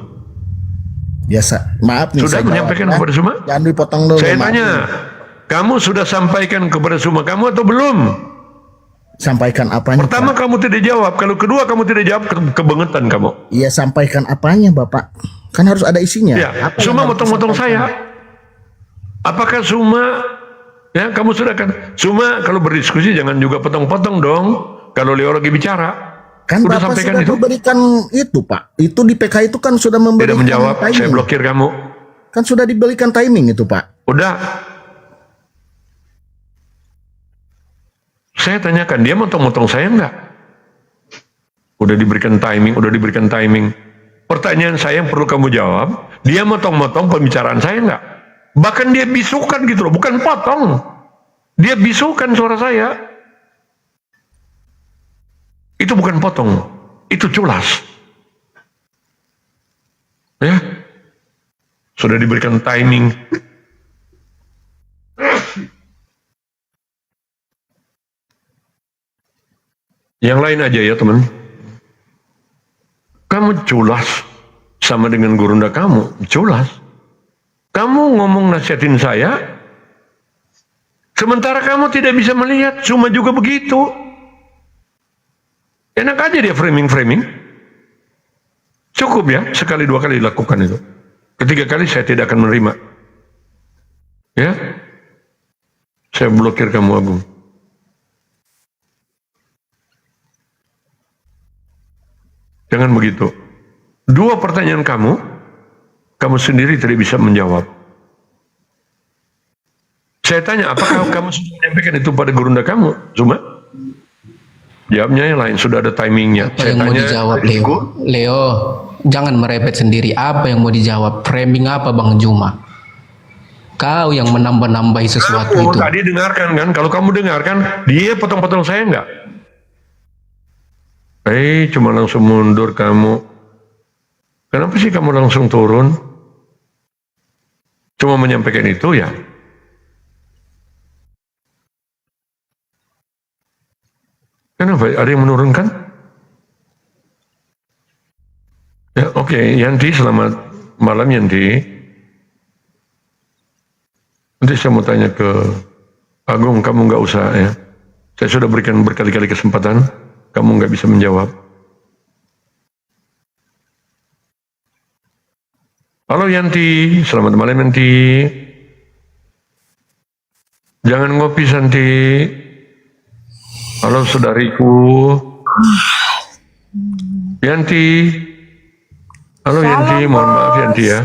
Biasa. Maaf nih. Sudah saya menyampaikan jawab, ya. kepada Suma? Jangan dipotong dulu. Saya maaf tanya, nih. kamu sudah sampaikan kepada Suma kamu atau belum? Sampaikan apanya? Pertama Pak? kamu tidak jawab, kalau kedua kamu tidak jawab, kebangetan kamu. Iya, sampaikan apanya, Bapak? Kan harus ada isinya. Ya, Apa yang Suma harus motong-motong disampaikan? saya. Apakah Suma, ya kamu sudah kan, Suma kalau berdiskusi jangan juga potong-potong dong, kalau Leo lagi bicara. Kan Udah Bapak sampaikan sudah itu? diberikan itu, Pak. Itu di PK itu kan sudah Tidak memberikan menjawab, saya timing. blokir kamu. Kan sudah diberikan timing itu, Pak. Udah. Saya tanyakan, dia motong-motong saya enggak? Udah diberikan timing. Pertanyaan saya yang perlu kamu jawab, dia motong-motong pembicaraan saya enggak? Bahkan dia bisukan gitu loh, bukan potong. Dia bisukan suara saya. Itu bukan potong, itu culas. Ya. Sudah diberikan timing. Yang lain aja ya teman. Kamu culas sama dengan gurunda kamu, culas. Kamu ngomong nasihatin saya, sementara kamu tidak bisa melihat, cuma juga begitu. Enak aja dia framing-framing. Cukup ya, sekali dua kali lakukan itu. Ketiga kali saya tidak akan menerima. Ya, saya blokir kamu, Agung. Jangan begitu. Dua pertanyaan kamu sendiri tidak bisa menjawab. Saya tanya, apakah kamu sudah menyampaikan itu pada gurunda kamu? Cuma jawabnya yang lain, sudah ada timingnya. Apa yang mau dijawab, Leo? Leo, jangan merepet sendiri. Apa yang mau dijawab? Framing apa, Bang Juma? Kau yang menambah-nambahi sesuatu Kamu itu. tadi dengarkan kan? Kalau kamu dengarkan, dia potong-potong saya enggak? Cuma langsung mundur kamu. Kenapa sih kamu langsung turun? cuma menyampaikan itu ya. Kenapa? Ada yang menurunkan? Ya, oke. Yanti, selamat malam Yanti. Nanti saya mau tanya ke Agung, kamu nggak usah ya. Saya sudah berikan berkali-kali kesempatan, kamu nggak bisa menjawab. Halo Yanti, selamat malam Yanti. Jangan ngopi Santi. Halo saudariku. Yanti. Halo Yanti, mohon maaf Yanti ya.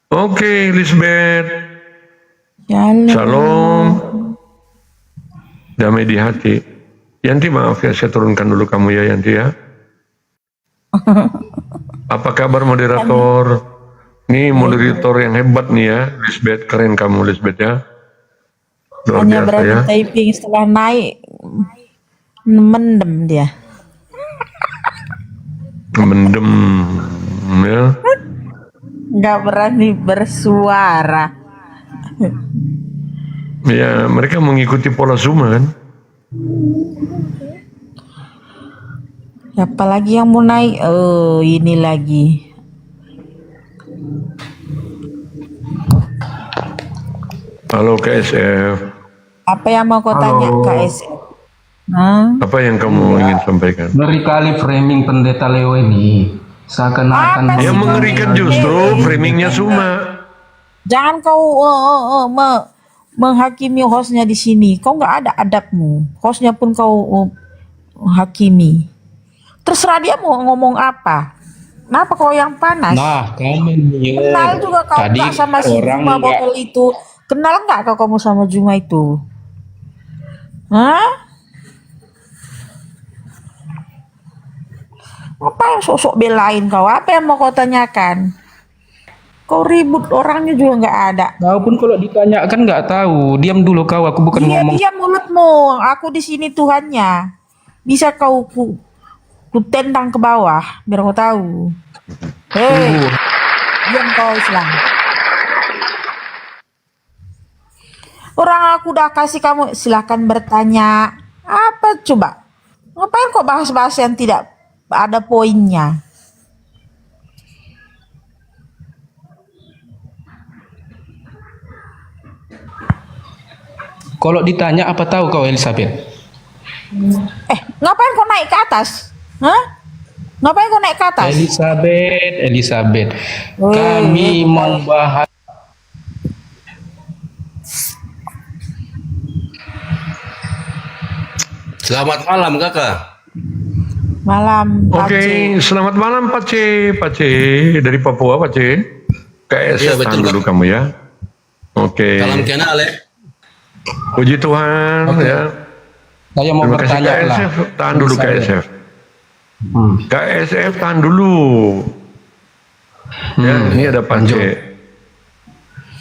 Oke, Lisbeth. Shalom. Damai di hati. Yanti maaf ya, saya turunkan dulu kamu ya Yanti ya. Apa kabar moderator? Nih moderator yang hebat nih ya, Lisbeth, keren kamu Lisbeth ya. Luar Hanya biasa berani ya. typing setelah naik mendem dia. Mendem ya. Nggak berani bersuara. Ya, mereka mengikuti pola Zoom kan. Apalagi yang mau naik, oh ini lagi. Halo KSF. Apa yang mau kau tanya KS? Apa yang kamu ingin sampaikan? Ngeri kali framing pendeta Leo ini. Seakan-akan Apa sih? Yang mengerikan justru framingnya Suma. Jangan kau menghakimi hostnya di sini. Kau nggak ada adabmu. Hostnya pun kau hakimi. Terserah dia mau ngomong apa. Kenapa kau yang panas? Nah, kamu nih. Kenal juga kau Tadi nggak sama si orang Juma nggak- botol itu? Kenal nggak kau kamu sama Juma itu? Hah? Apa yang sosok belain kau? Apa yang mau kau tanyakan? Kau ribut orangnya juga nggak ada. Kau pun kalau ditanya kan nggak tahu. Diam dulu kau, aku bukan Iya, ngomong. dia mulutmu. Aku di sini Tuhannya. Bisa kau ku tendang ke bawah biar kau tahu. Hei, diam kau Islam. Orang aku udah kasih kamu, silakan bertanya. Apa coba? Ngapain kok bahas-bahas yang tidak ada poinnya? Kalau ditanya apa tahu kau Elizabeth? Ngapain kau naik ke atas? Hah? Ngapain kau naik ke atas? Elizabeth. Woi, Kami mau bahas. Selamat malam kakak. Malam, Oke, Aceh. selamat malam Pak C. Pak C dari Papua Pak C. KSF Iya, betul, tahan dulu Pak. kamu ya. Oke. Salam kenal ya. Puji Tuhan ya. Saya mau Terima kasih bertanya lah. KSF, tahan dulu KSF. Hmm. KSF tahan dulu. Ya, ini ada Pak C.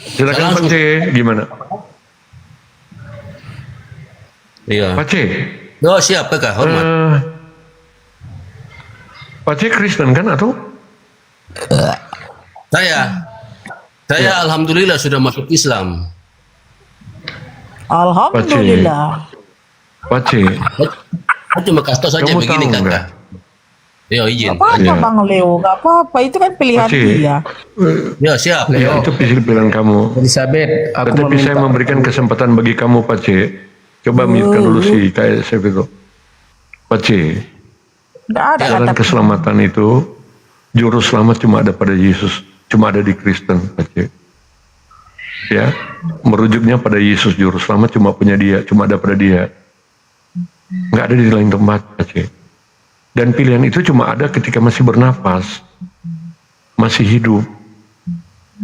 Silakan Pak Langsung. C, gimana? Iya. Pak C, Oh siap kakak, hormat. Pak C Kristen kan atau? Saya alhamdulillah sudah masuk Islam. Alhamdulillah. Pak C, Saya cuma kasih tahu saja kamu begini tahu kakak. nggak? Yo izin. Apa aja Iya. Bang Leo? Gak apa-apa, itu kan pilihan Pak C, dia. Yo siap. ya, itu pilihan kamu. Elizabeth, aku Tetapi saya meminta. memberikan kesempatan bagi kamu Pak C. Coba mute dulu si KSF itu. Pak C, Gak ada jalan adab. keselamatan itu, juru selamat cuma ada pada Yesus, cuma ada di Kristen Pak C. Ya, merujuknya pada Yesus, juru selamat cuma punya dia, cuma ada pada dia. Nggak ada di lain tempat Pak C. Dan pilihan itu cuma ada ketika masih bernafas, masih hidup.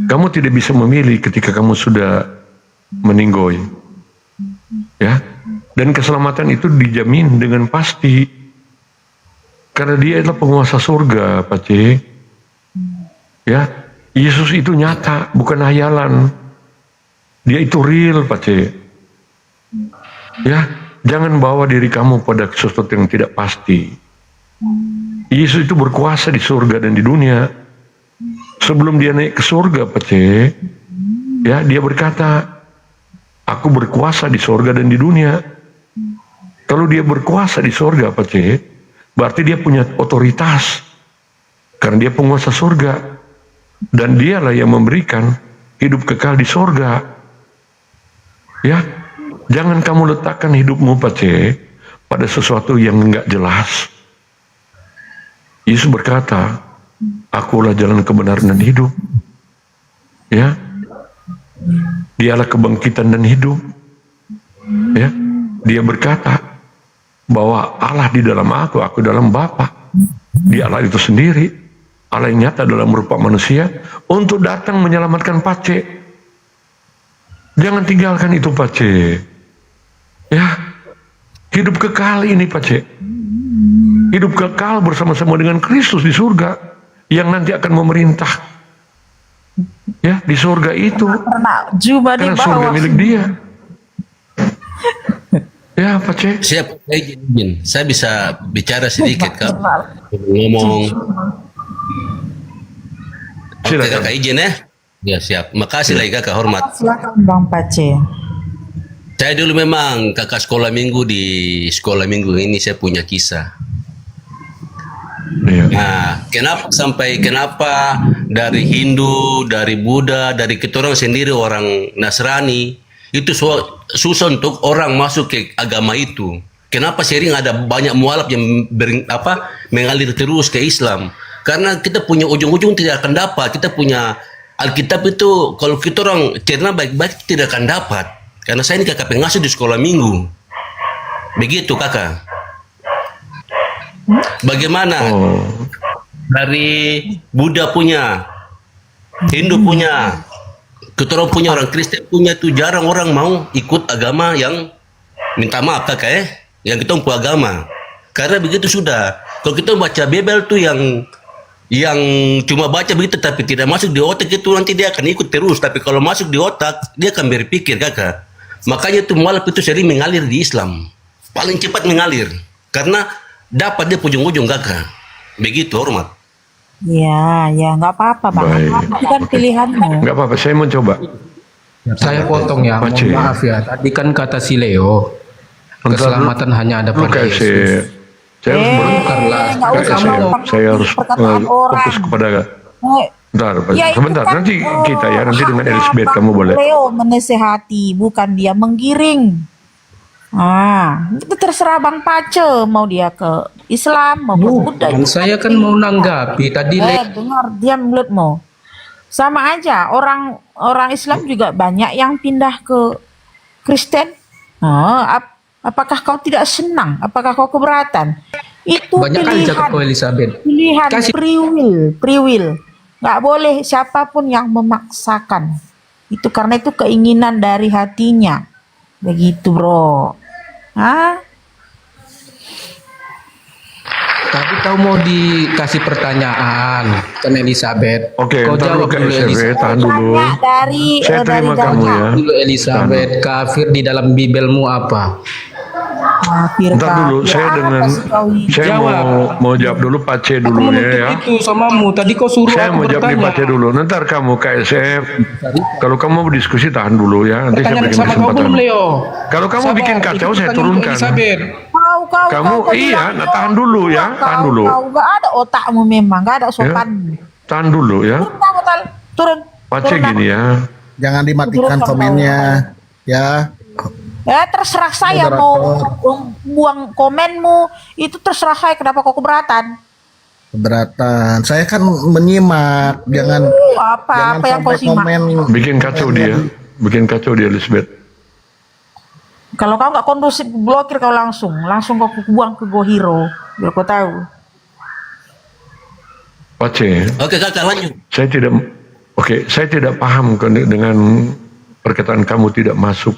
Kamu tidak bisa memilih ketika kamu sudah meninggoy. Ya, dan keselamatan itu dijamin dengan pasti karena dia adalah penguasa surga Pak C. Ya, Yesus itu nyata, bukan hayalan. Dia itu real Pak C. Ya, jangan bawa diri kamu pada sesuatu yang tidak pasti. Yesus itu berkuasa di surga dan di dunia. Sebelum dia naik ke surga Pak C, Ya, dia berkata, aku berkuasa di sorga dan di dunia. Kalau dia berkuasa di sorga, Pak C, berarti dia punya otoritas. Karena dia penguasa sorga. Dan dialah yang memberikan hidup kekal di sorga. Ya, jangan kamu letakkan hidupmu, Pak C, pada sesuatu yang enggak jelas. Yesus berkata, akulah jalan kebenaran dan hidup. Ya, dialah kebangkitan dan hidup. Ya, dia berkata bahwa Allah di dalam aku dalam Bapa. Dia Allah itu sendiri, Allah yang nyata dalam rupa manusia untuk datang menyelamatkan Pak C. Jangan tinggalkan itu, Pak C. Ya, hidup kekal ini, Pak C. Hidup kekal bersama-sama dengan Kristus di surga yang nanti akan memerintah. Ya, di surga itu. Karena Juma di Karena surga bawah. milik dia. Ya, Pak C. Siap, saya izin. Saya bisa bicara sedikit, Kak. Ngomong. Oke, Silakan. Kakak izin ya. Ya, siap. Makasih lagi Kakak, hormat. Silakan Bang Pace. Saya dulu memang kakak sekolah minggu di sekolah minggu ini saya punya kisah. Iya. Nah, kenapa dari Hindu, dari Buddha, dari kita orang sendiri orang Nasrani itu susah untuk orang masuk ke agama itu. Kenapa sering ada banyak mualaf yang mengalir terus ke Islam? Karena kita punya ujung-ujung tidak akan dapat. Kita punya Alkitab itu kalau kita orang cerna baik-baik tidak akan dapat. Karena saya ini kakak pengasuh di sekolah minggu. Begitu kakak. Bagaimana dari Buddha punya, Hindu punya, kita orang punya, orang Kristen punya, tuh jarang orang mau ikut agama yang minta maaf kakak yang kita punya agama. Karena begitu sudah. Kalau kita baca Bible tuh yang cuma baca begitu tapi tidak masuk di otak itu nanti dia akan ikut terus. Tapi kalau masuk di otak dia akan berpikir kakak. Makanya tuh mualaf itu sering mengalir di Islam. Paling cepat mengalir karena dapat dia ujung-ujung kakak. Begitu hormat. Ya, nggak apa-apa Bang. Baik. Itu kan pilihanmu. Enggak apa-apa, saya mau coba. Saya potong ya, Pak mohon C. maaf ya. Tadi kan kata si Leo, keselamatan hanya ada Lu pada kayak Yesus. saya harus Bukanlah. nggak usah saya, Bang. saya harus Perkataan orang. fokus kepada Eh, bentar, Pak. ya itu Sebentar, kan, nanti kita ya, nanti dengan haknya Elizabeth Bang kamu boleh. Leo menasehati, bukan dia menggiring. Itu terserah Bang Pace mau dia ke Islam mau ke Buddha. Dan saya kan mau nanggapi tadi Leo. Dengar diam mulutmu. Sama aja orang Islam juga banyak yang pindah ke Kristen. Apakah kau tidak senang? Apakah kau keberatan? Itu Banyak kali cakap kau Elizabeth. pilihan Kasih- free will. Nggak boleh siapapun yang memaksakan. Itu karena itu keinginan dari hatinya. Begitu bro. Tapi kau mau dikasih pertanyaan kan Elizabeth. Oke, Kau ntar dulu jawab ke dulu Elizabeth, Elizabeth. tahan dulu. Tanya dari Saya dari terima kamu Danya. ya. Dulu Elizabeth, kafir di dalam Bibelmu apa? Kafir, Ntar dulu, kafir. saya Apa dengan sih kau ini? saya Jawab. mau jawab dulu Pak C Aku dulu menuntut ya. itu samamu. Tadi kau suruh Saya aku mau jawab di bertanya. Pak C dulu. Nanti kamu KSF. Kalau kamu berdiskusi tahan dulu ya. Nanti saya Pertanyaan berikan sama kau kesempatan. belum Leo. Kalau kamu Sabar, bikin itu kacau saya pertanyaan turunkan. Elizabeth. Kamu iya, bilang, nah tahan dulu ya, kau- tahan dulu. Kau nggak ada otakmu memang, nggak ada sopan. Tahan dulu ya. Turun kamu turun. Pak C Turun, gini ya. Jangan dimatikan Turun, komennya ya. Ya terserah saya mau buang komenmu, itu terserah saya. Kenapa kau keberatan? Keberatan. Saya kan menyimak, jangan Apa yang kau sampai simak? komen. Bikin kacau dia. Bikin kacau dia Elizabeth. Kalau kau nggak kondusif, blokir kau langsung kau buang ke Gohiro, biar kau tahu. Pak C, Oke kakak lanjut. saya tidak paham dengan perkataan kamu tidak masuk.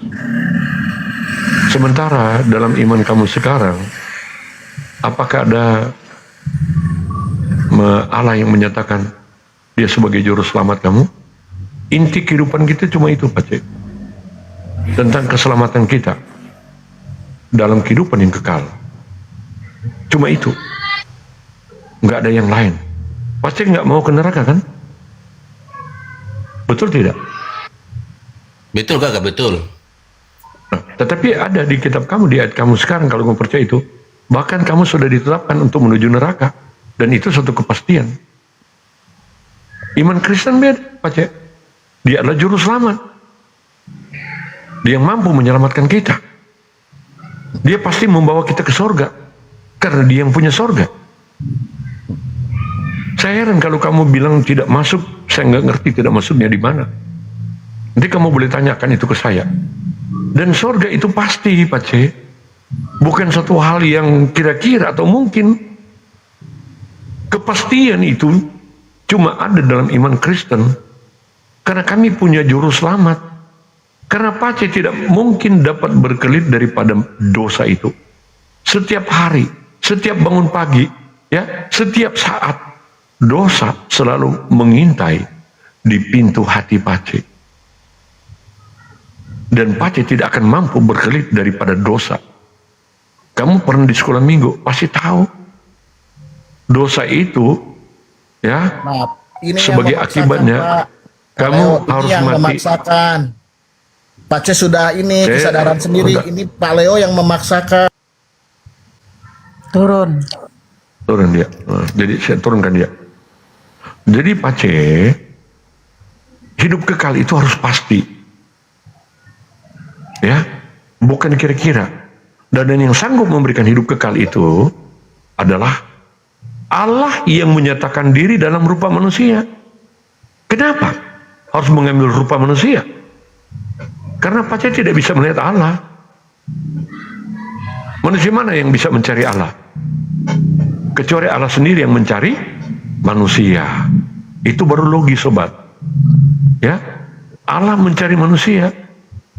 Sementara dalam iman kamu sekarang, apakah ada Allah yang menyatakan dia sebagai juru selamat kamu? Inti kehidupan kita cuma itu, Pak C. Tentang keselamatan kita dalam kehidupan yang kekal. Cuma itu. Nggak ada yang lain. Pasti nggak mau ke neraka kan? Betul tidak? Betul kakak, betul. Nah, tetapi ada di kitab kamu, di ayat kamu sekarang kalau kamu percaya itu, bahkan kamu sudah ditetapkan untuk menuju neraka, dan itu suatu kepastian. Iman Kristen beda, Pak Cek. Dia adalah juru selamat. Dia yang mampu menyelamatkan kita. Dia pasti membawa kita ke sorga, karena dia yang punya sorga. Saya heran kalau kamu bilang tidak masuk, saya nggak ngerti tidak masuknya di mana. Nanti kamu boleh tanyakan itu ke saya. Dan sorga itu pasti, Pak C. Bukan satu hal yang kira-kira atau mungkin. Kepastian itu cuma ada dalam iman Kristen. Karena kami punya juru selamat. Karena Pak C tidak mungkin dapat berkelit daripada dosa itu. Setiap hari, setiap bangun pagi, ya, setiap saat, dosa selalu mengintai di pintu hati Pak C. Dan Pak C tidak akan mampu berkelit daripada dosa. Kamu pernah di sekolah minggu, pasti tahu. Dosa itu, ya, Nah, ini sebagai yang memaksakan, akibatnya, Pak. kamu Leo, ini harus yang mati. memaksakan. Pak C sudah ini kesadaran sendiri. udah. Ini Pak Leo yang memaksakan. Turun. Turun dia. Nah, jadi saya turunkan dia. Jadi Pak C, hidup kekal itu harus pasti. Ya, bukan kira-kira. Dan yang sanggup memberikan hidup kekal itu adalah Allah yang menyatakan diri dalam rupa manusia. Kenapa harus mengambil rupa manusia? Karena Pak C tidak bisa melihat Allah. Manusia mana yang bisa mencari Allah? Kecuali Allah sendiri yang mencari manusia. Itu baru logis, sobat. Ya, Allah mencari manusia.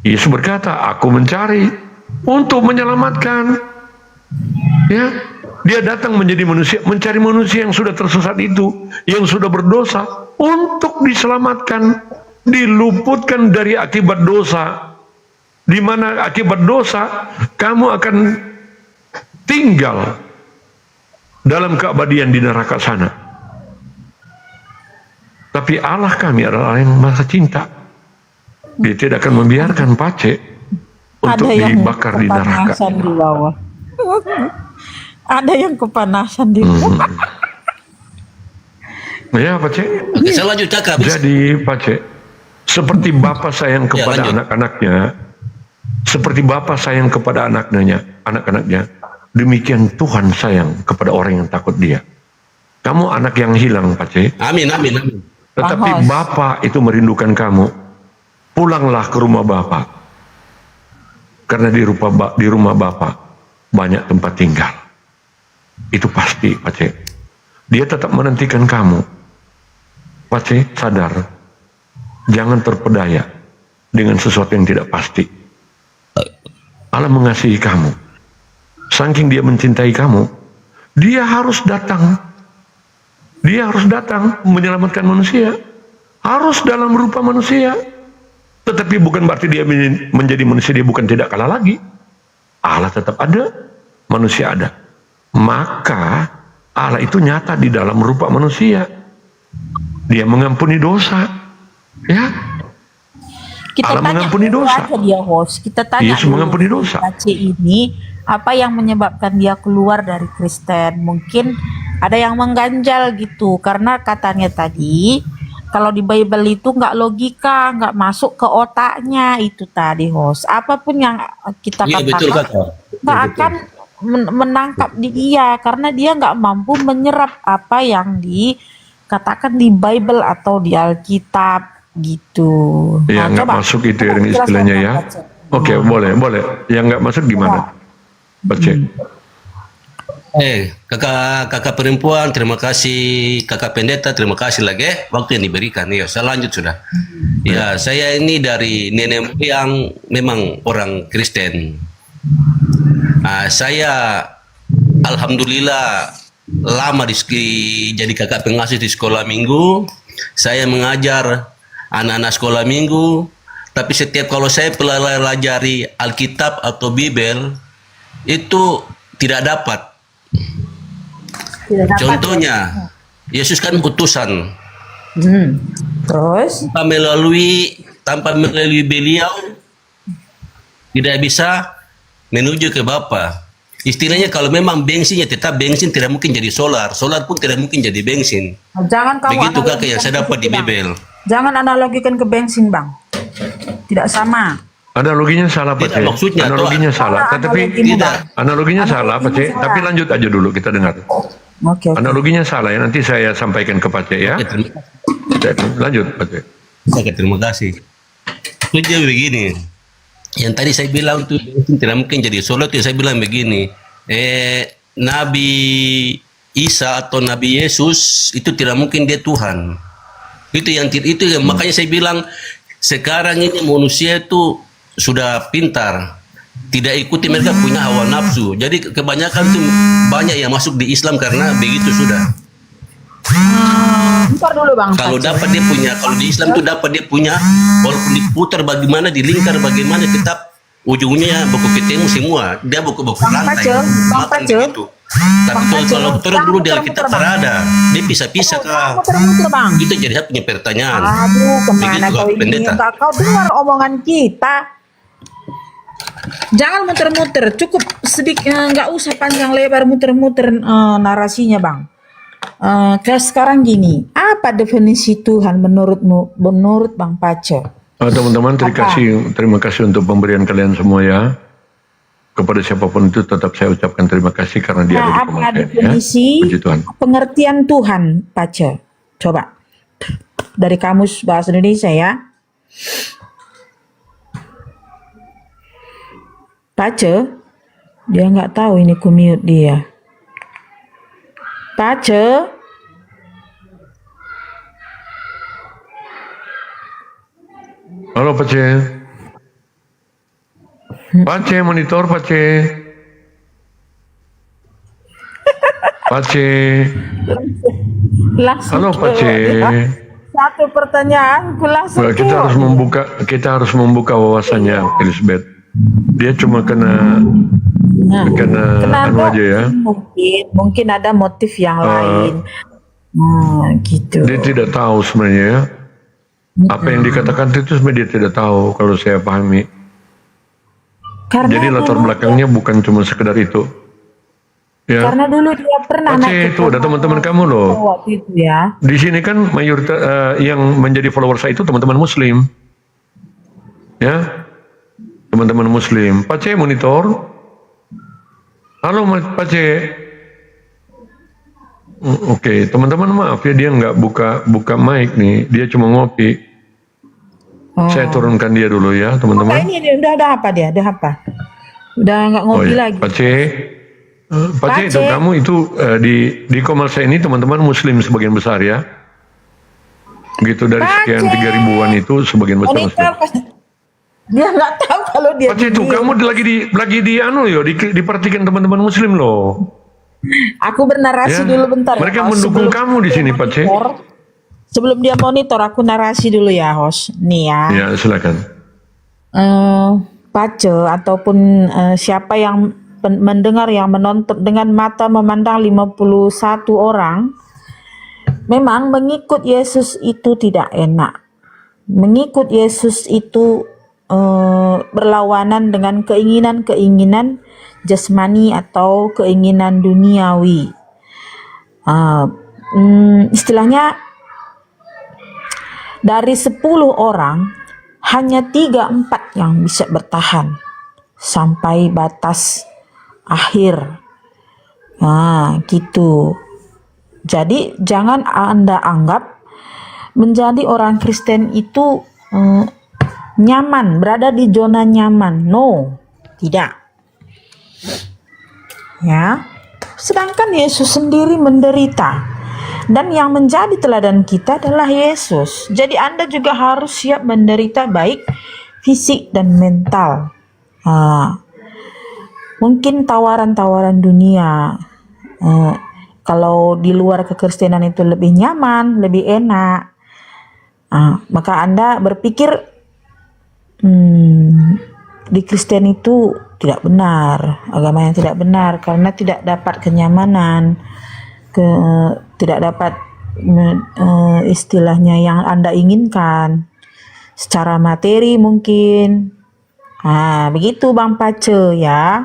Yesus berkata, aku mencari untuk menyelamatkan. Ya, dia datang menjadi manusia, mencari manusia yang sudah tersesat itu, yang sudah berdosa, untuk diselamatkan, diluputkan dari akibat dosa. Di mana akibat dosa, kamu akan tinggal dalam keabadian di neraka sana. Tapi Allah kami adalah Allah yang maha cinta. Dia tidak akan membiarkan Pak C untuk dibakar di neraka. kepanasan di bawah. Ada yang kepanasan di bawah. Ya Pak C. Oke, saya lanjut kakak. Jadi Pak C, seperti Bapak sayang kepada lanjut. anak-anaknya, seperti Bapak sayang kepada anak-anaknya, demikian Tuhan sayang kepada orang yang takut Dia. Kamu anak yang hilang, Pak C. Amin, amin, amin. Tetapi Bahas. Bapak itu merindukan kamu. Pulanglah ke rumah Bapak. Karena di rumah Bapak banyak tempat tinggal. Itu pasti, Pak C. Dia tetap menantikan kamu. Pak C, sadar. Jangan terpedaya dengan sesuatu yang tidak pasti. Allah mengasihi kamu. Saking dia mencintai kamu, dia harus datang. Dia harus datang menyelamatkan manusia. Harus dalam rupa manusia. Tetapi bukan berarti dia menjadi manusia, dia bukan tidak kalah lagi. Allah tetap ada, manusia ada. Maka Allah itu nyata di dalam rupa manusia. Dia mengampuni dosa. Ya, Kita Allah tanya mengampuni dulu dosa. aja dia host. Kita tanya Yesus dulu mengampuni dosa. Pak C ini apa yang menyebabkan dia keluar dari Kristen? Mungkin ada yang mengganjal gitu karena katanya tadi kalau di Bible itu nggak logika, nggak masuk ke otaknya itu tadi host. Apapun yang kita Iya betul katakan kakak. nggak Betul. akan menangkap di dia karena dia nggak mampu menyerap apa yang dikatakan di Bible atau di Alkitab gitu. Ya nggak coba- masuk itu coba yang istilahnya ya. jelaskan, Pak C. Oke, boleh. Yang nggak masuk gimana? Pak C. Kakak perempuan, terima kasih. Kakak pendeta, terima kasih lagi waktu yang diberikan. Ya, saya lanjut sudah. Ya, saya ini dari nenek moyang memang orang Kristen. Saya alhamdulillah lama jadi kakak pengasuh di sekolah minggu. Saya mengajar anak-anak sekolah minggu. Tapi setiap kalau saya pelajari Alkitab atau Bible itu tidak dapat. Tidak dapat. Contohnya, Yesus kan utusan. Terus? tanpa melalui beliau tidak bisa menuju ke Bapa. Istilahnya kalau memang bensinnya tetap bensin, tidak mungkin jadi solar. Solar pun tidak mungkin jadi bensin. Jangan kamu Begitu kakak analogikan yang saya ke dapat situ, di Bang. Bebel. Jangan analogikan ke bensin, Bang. Tidak sama. Analoginya salah Pak Tidak, C. maksudnya, Analoginya Tuhan. salah. Salah Tetapi analogimu, tidak. Bang. analoginya salah Pak C. Analoginya salah. Tapi lanjut aja dulu kita dengar. Oke. Analoginya salah ya. Nanti saya sampaikan ke Pak C ya. Oke, Lanjut Pak C. terima kasih. Itu dia begini. Yang tadi saya bilang itu bensin tidak mungkin jadi solar. Itu saya bilang begini. Nabi Isa atau Nabi Yesus itu tidak mungkin dia Tuhan. Itu yang makanya saya bilang sekarang ini manusia itu sudah pintar, tidak ikuti mereka punya hawa nafsu. Jadi kebanyakan tuh banyak yang masuk di Islam karena begitu sudah. Bentar dulu, Bang. Kalau Pace. dapat dia punya, kalau di Islam tuh dapat dia punya, walaupun diputar bagaimana, dilingkar bagaimana, tetap ujungnya buku ketemu semua. Dia buku Bang lantai. Pace, Bang Makan Pace. begitu. Tapi Bang Pace, kalau terus dulu di muter-muter, Alkitab Bang. terada, dia pisah-pisah kah? Muter-muter, Bang. Itu jadi saya punya pertanyaan. Aduh, kemana Begitu, kau Kak ini? Pendeta. Enggak kau dengar omongan kita. Jangan muter-muter, cukup sedikit, nggak usah panjang lebar muter-muter narasinya, Bang. Kayak sekarang gini, apa definisi Tuhan menurutmu, menurut Bang Pace? Teman-teman, terima kasih untuk pemberian kalian semua ya. Kepada siapapun itu tetap saya ucapkan terima kasih karena dia ada di Nah, apa komentar definisi ya. Puji Tuhan. pengertian Tuhan, Pace? Coba dari kamus bahasa Indonesia ya. Pace, dia nggak tahu ini ku mute dia. Pace, Halo Pak C. Pak C, monitor Pak C. Pak C. langsung Halo Pak C. Satu pertanyaan, ku langsung Kita keluar. harus membuka wawasannya Elizabeth. Dia cuma kena Kenapa? anu aja ya. Mungkin ada motif yang lain. Gitu. Dia tidak tahu sebenarnya ya. Apa yang dikatakan itu sebenarnya dia tidak tahu kalau saya pahami. Karena Jadi latar dulu- belakangnya bukan cuma sekedar itu. Ya. Karena dulu dia pernah Oke, naik ke itu ada Komodo teman-teman kamu loh. waktu itu ya. Di sini kan mayoritas yang menjadi follower saya itu teman-teman Muslim. Ya. Teman-teman Muslim. Pak C monitor. Halo Pak C. Oke, teman-teman maaf ya dia nggak buka mic nih. Dia cuma ngopi. Saya turunkan dia dulu ya, Nah, teman-teman. ini dia udah apa dia? Udah apa? Udah nggak ngopi lagi. Pak C. Pak C, Pak itu C. kamu itu di Komersa ini teman-teman Muslim sebagian besar ya. Begitu dari Pak sekian C. 3.000-an itu sebagian besar Muslim. Monitor pas- dia nggak tahu kalau dia. Pak C itu video. kamu lagi di anu yo, diperhatikan teman-teman Muslim loh. Aku bernarasi Ya. dulu bentar. Mereka ya, host. mendukung Sebelum kamu di dia sini, Pak C. monitor, sebelum dia monitor, aku narasi dulu ya, host. Nih ya. Ya silakan. Pace ataupun siapa yang mendengar, yang menonton dengan mata memandang 51 orang, memang mengikut Yesus itu tidak enak. Mengikut Yesus itu berlawanan dengan keinginan-keinginan jasmani atau keinginan duniawi. Istilahnya dari 10 orang hanya 3-4 yang bisa bertahan sampai batas akhir. Nah, gitu. Jadi jangan Anda anggap menjadi orang Kristen itu nyaman, berada di zona nyaman. No, tidak. Ya. Sedangkan Yesus sendiri menderita. Dan yang menjadi teladan kita adalah Yesus. Jadi Anda juga harus siap menderita baik fisik dan mental. Mungkin tawaran-tawaran dunia. Kalau di luar kekristenan itu lebih nyaman, lebih enak. Maka Anda berpikir di Kristen itu tidak benar, agama yang tidak benar karena tidak dapat kenyamanan, tidak dapat istilahnya yang Anda inginkan. Secara materi mungkin. Begitu Bang Pace ya.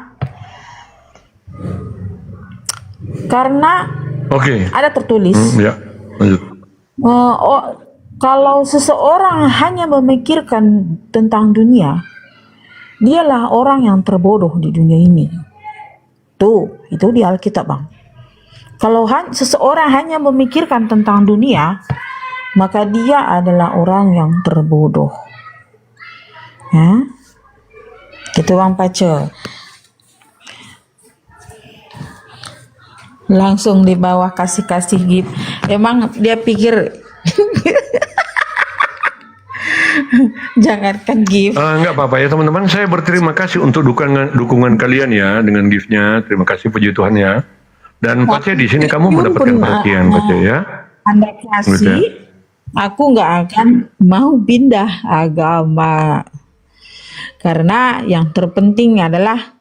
Karena Oke. ada tertulis, Ya, lanjut. kalau seseorang hanya memikirkan tentang dunia, dialah orang yang terbodoh di dunia ini. Tuh, itu di Alkitab, Bang. Kalau seseorang hanya memikirkan tentang dunia, maka dia adalah orang yang terbodoh. Ya, gitu Bang Pace. Langsung di bawah kasih gift. Emang dia pikir jangankan gift. Enggak apa-apa ya teman-teman. Saya berterima kasih untuk dukungan kalian ya dengan giftnya. Terima kasih puji Tuhan ya. Dan Pace di sini kamu mendapatkan perhatian Pace ya. Anda kasih, aku nggak akan mau pindah agama. Karena yang terpenting adalah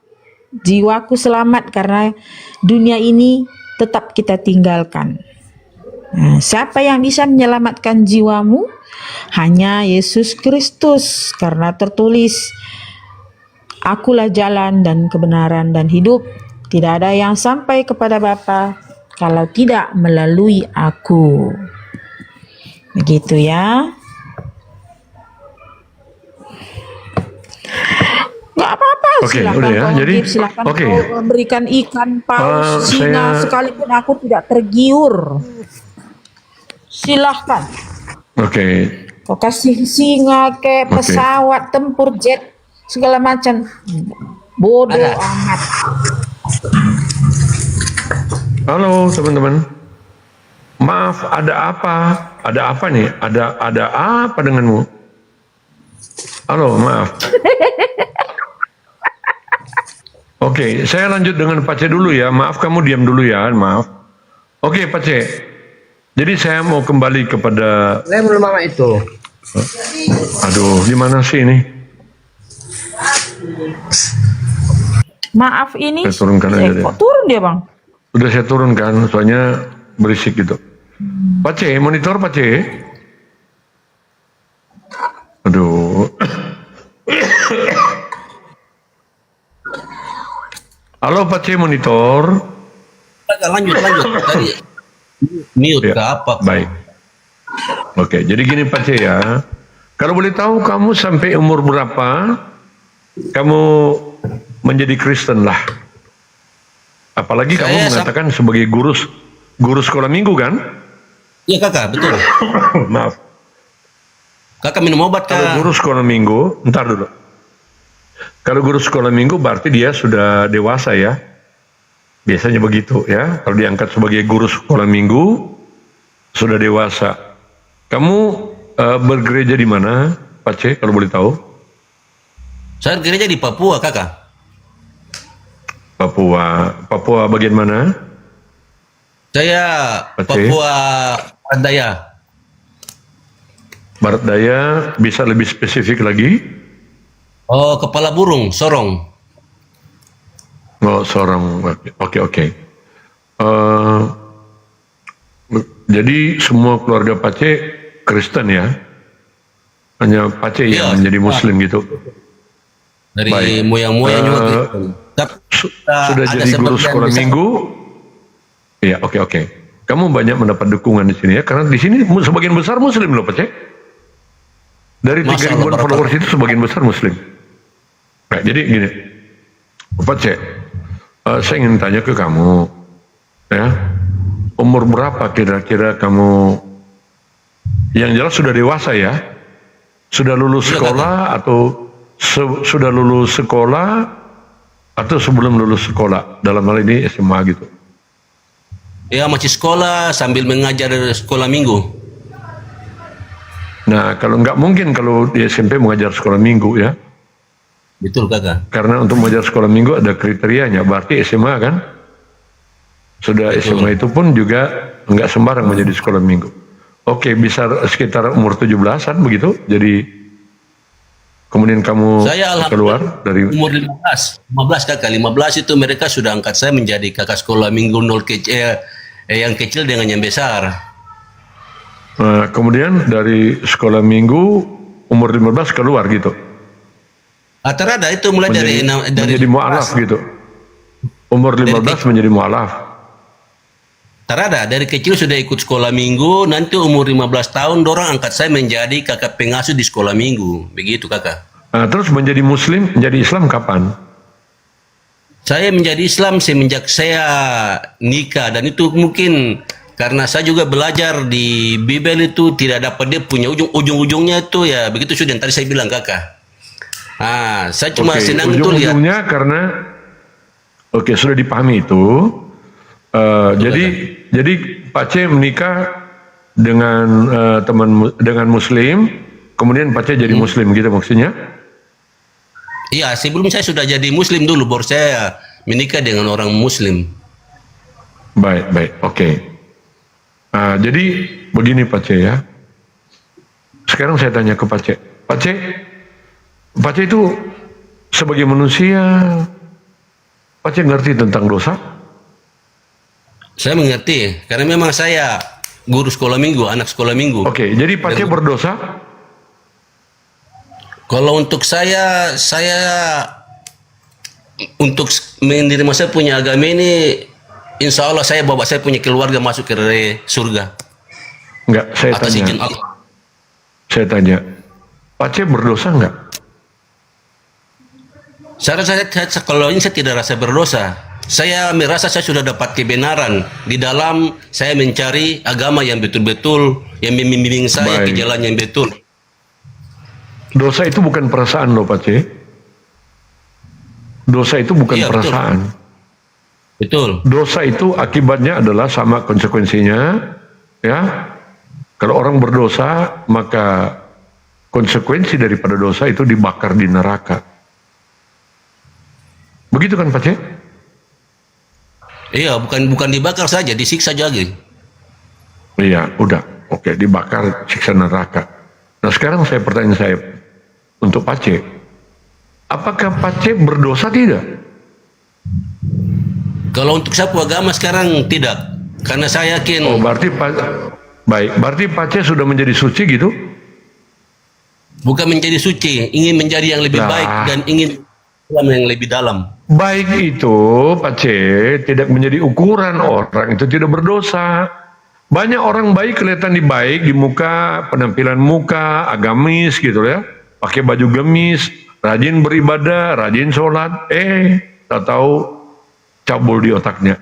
jiwaku selamat karena dunia ini tetap kita tinggalkan. Siapa yang bisa menyelamatkan jiwamu? Hanya Yesus Kristus, karena tertulis, Akulah jalan dan kebenaran dan hidup. Tidak ada yang sampai kepada Bapa kalau tidak melalui aku. Begitu ya. Nggak apa-apa, Oke, silakan udah ya. kau Jadi, give, silakan oke. kau berikan ikan, paus, singa, Saya- sekalipun aku tidak tergiur. Silahkan. Oke. Kau kasih singa, kayak Oke. pesawat, tempur, jet, segala macam. Bodoh Ada. amat. Halo teman-teman. Maaf, ada apa? Ada apa nih? Ada apa denganmu? Halo, maaf. Oke, saya lanjut dengan Pace dulu ya. Maaf, kamu diam dulu ya. Maaf. Oke, Pace. Jadi saya mau kembali kepada... Belum mama itu. Aduh, gimana sih ini? Maaf ini. Saya turunkan aja deh. Kok turun dia bang? Udah saya turunkan, soalnya berisik gitu. Pace, monitor Pace. Aduh. Halo Pace, monitor. Lanjut. Tadi mute Ya, ke apa? baik. Oke, jadi gini Pace ya. Kalau boleh tahu kamu sampai umur berapa kamu menjadi Kristen lah? Apalagi Saya kamu mengatakan sebagai guru sekolah minggu kan? Iya kakak, betul. Maaf. Kakak minum obat Kalau kak. guru sekolah minggu, ntar dulu. Kalau guru sekolah minggu berarti dia sudah dewasa ya. Biasanya begitu ya. Kalau diangkat sebagai guru sekolah minggu, sudah dewasa. Kamu bergereja di mana, Pace, kalau boleh tahu? Saya gereja di Papua kakak. Papua bagian mana? Saya Oke. Papua Barat Daya. Barat Daya, bisa lebih spesifik lagi? Oh, Kepala Burung, Sorong. Oh, seorang. Oke. Jadi semua keluarga Pace Kristen ya? Hanya Pace Iya, yang menjadi Muslim gitu? Dari Baik. moyang-moyang juga. Eh, gitu. Tapi Sudah ada jadi guru sebagian sekolah besar- minggu? Iya, oke. Kamu banyak mendapat dukungan di sini ya, karena di sini sebagian besar Muslim loh, Pace. Dari Masya 3.000-an Allah, followers itu sebagian besar Muslim. Nah, jadi gini, Pace, saya ingin tanya ke kamu, ya, umur berapa kira-kira kamu? Yang jelas sudah dewasa ya, sudah lulus Iya, sekolah atau sudah lulus sekolah atau sebelum lulus sekolah, dalam hal ini SMA gitu. Ya masih sekolah sambil mengajar sekolah minggu. Nah, kalau nggak mungkin kalau di SMP mengajar sekolah minggu ya, Betul kakak. karena untuk mengajar sekolah minggu ada kriterianya, berarti SMA kan? Sudah Betul. SMA itu pun juga nggak sembarang menjadi sekolah minggu. Oke, bisa sekitar umur 17-an begitu, jadi kemudian kamu Saya keluar dari... Umur 15 kakak. 15 itu mereka sudah angkat saya menjadi kakak sekolah minggu yang kecil dengan yang besar. Nah, kemudian dari sekolah minggu umur 15 keluar gitu. Terada itu mulai Menjadi mu'alaf gitu. Umur 15 menjadi mu'alaf. Terada dari kecil sudah ikut sekolah minggu, nanti umur 15 tahun dorang angkat saya menjadi kakak pengasuh di sekolah minggu. Begitu kakak. Nah, terus menjadi muslim, menjadi Islam kapan? Saya menjadi Islam semenjak saya nikah, dan itu mungkin karena saya juga belajar di Bible itu tidak dapat dia punya ujung-ujungnya itu ya begitu sudah yang tadi saya bilang kakak. Saya cuma senang itu lihat. Ujung-ujungnya karena sudah dipahami itu. Jadi Pak C menikah dengan dengan Muslim, kemudian Pak C jadi Muslim gitu maksudnya? Iya, sebelum saya sudah jadi Muslim dulu, baru saya menikah dengan orang Muslim. Baik, oke. Jadi begini Pak C ya. Sekarang saya tanya ke Pak C. Pak C itu sebagai manusia, Pak C ngerti tentang dosa? Saya mengerti, karena memang saya guru sekolah minggu, anak sekolah minggu. Oke, jadi Pak C berdosa? Kalau untuk saya untuk menerima saya punya agama ini, insya Allah saya bawa saya punya keluarga masuk ke surga. Enggak, saya Atas izin tanya. Allah. Saya tanya, Pak C berdosa enggak? Saya kalau ini saya tidak rasa berdosa. Saya merasa saya sudah dapat kebenaran di dalam saya mencari agama yang betul-betul yang membimbing saya ke jalan yang betul. Dosa itu bukan perasaan loh Pak C. Dosa itu bukan perasaan. Betul. Dosa itu akibatnya adalah sama konsekuensinya, ya. Kalau orang berdosa, maka konsekuensi daripada dosa itu dibakar di neraka. Begitu kan Pak C? Iya, bukan dibakar saja, disiksa juga. Iya, udah. Oke, dibakar siksa neraka. Nah, sekarang pertanyaan saya untuk Pak C. Apakah Pak C berdosa tidak? Kalau untuk sapu agama sekarang tidak. Karena saya yakin. Berarti Pak C sudah menjadi suci gitu? Bukan menjadi suci, ingin menjadi yang lebih baik dan ingin yang lebih dalam. Baik itu Pak C tidak menjadi ukuran orang itu tidak berdosa. Banyak orang baik kelihatan baik di muka, penampilan muka, agamis gitu ya. Pakai baju gamis, rajin beribadah, rajin sholat. Tak tahu cabul di otaknya.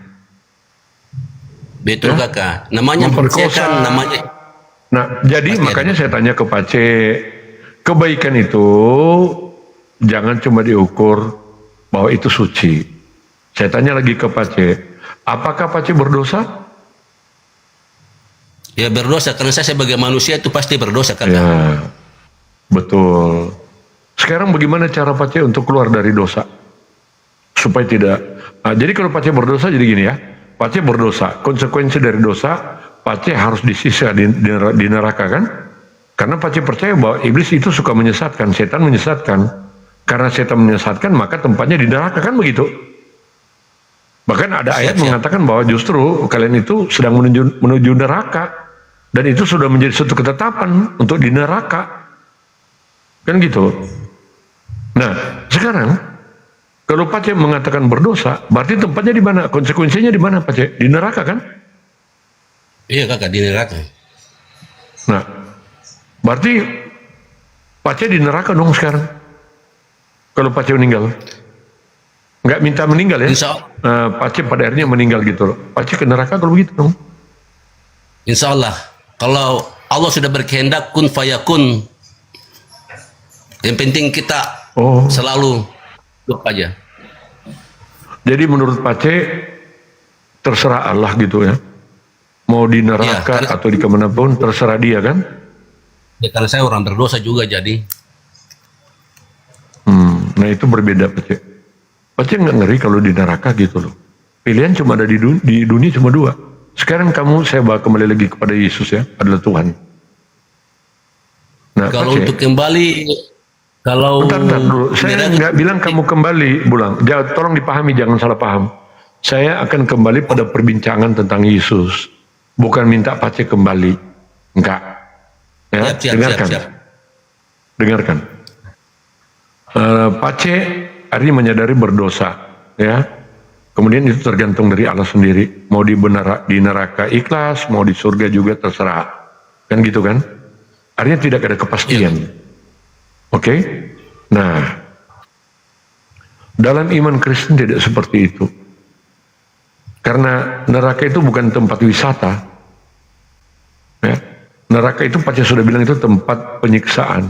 Betul kakak. Namanya memperkosa. Namanya. Nah, jadi makanya saya tanya ke Pak C, kebaikan itu jangan cuma diukur bahwa itu suci. Saya tanya lagi ke Pak C, apakah Pak C berdosa? Ya berdosa, karena saya sebagai manusia itu pasti berdosa kakak. Ya, betul. Sekarang bagaimana cara Pak C untuk keluar dari dosa? Supaya tidak. Jadi kalau Pak C berdosa jadi gini ya, Pak C berdosa, konsekuensi dari dosa, Pak C harus disiksa di neraka kan? Karena Pak C percaya bahwa iblis itu suka menyesatkan, setan menyesatkan. Karena setan menyesatkan, maka tempatnya di neraka kan begitu. Bahkan ada ayat mengatakan bahwa justru kalian itu sedang menuju neraka. Dan itu sudah menjadi suatu ketetapan untuk di neraka. Kan gitu. Nah, sekarang kalau Pak C mengatakan berdosa, berarti tempatnya di mana? Konsekuensinya di mana Pak C? Di neraka kan? Iya kakak, di neraka. Nah, berarti Pak C di neraka dong sekarang. Kalau Pak C meninggal, nggak minta meninggal ya? Pak C pada akhirnya meninggal gitu loh. Pak C ke neraka kalau begitu dong? Insya Allah, kalau Allah sudah berkehendak kun fayakun. Yang penting kita selalu doa aja. Jadi menurut Pak C terserah Allah gitu ya. Mau di neraka atau di kemanapun terserah dia kan? Ya karena saya orang berdosa juga jadi. Nah itu berbeda Pak C. Pak C nggak ngeri kalau di neraka gitu loh. Pilihan cuma ada di dunia cuma dua. Sekarang saya bawa kembali lagi kepada Yesus ya, adalah Tuhan. Nah, kalau untuk kembali, kalau bentar dulu. Saya nggak bilang kamu kembali, Bulang. Tolong dipahami, jangan salah paham. Saya akan kembali pada perbincangan tentang Yesus, bukan minta Pak C kembali. Enggak. Ya, Siap, siap, dengarkan. siap. Dengarkan. Pace artinya menyadari berdosa, ya. Kemudian itu tergantung dari Allah sendiri. Mau di neraka ikhlas, mau di surga juga terserah. Kan gitu kan? Artinya tidak ada kepastian. Oke? Nah, dalam iman Kristen tidak seperti itu. Karena neraka itu bukan tempat wisata. Ya. Neraka itu Pace sudah bilang itu tempat penyiksaan.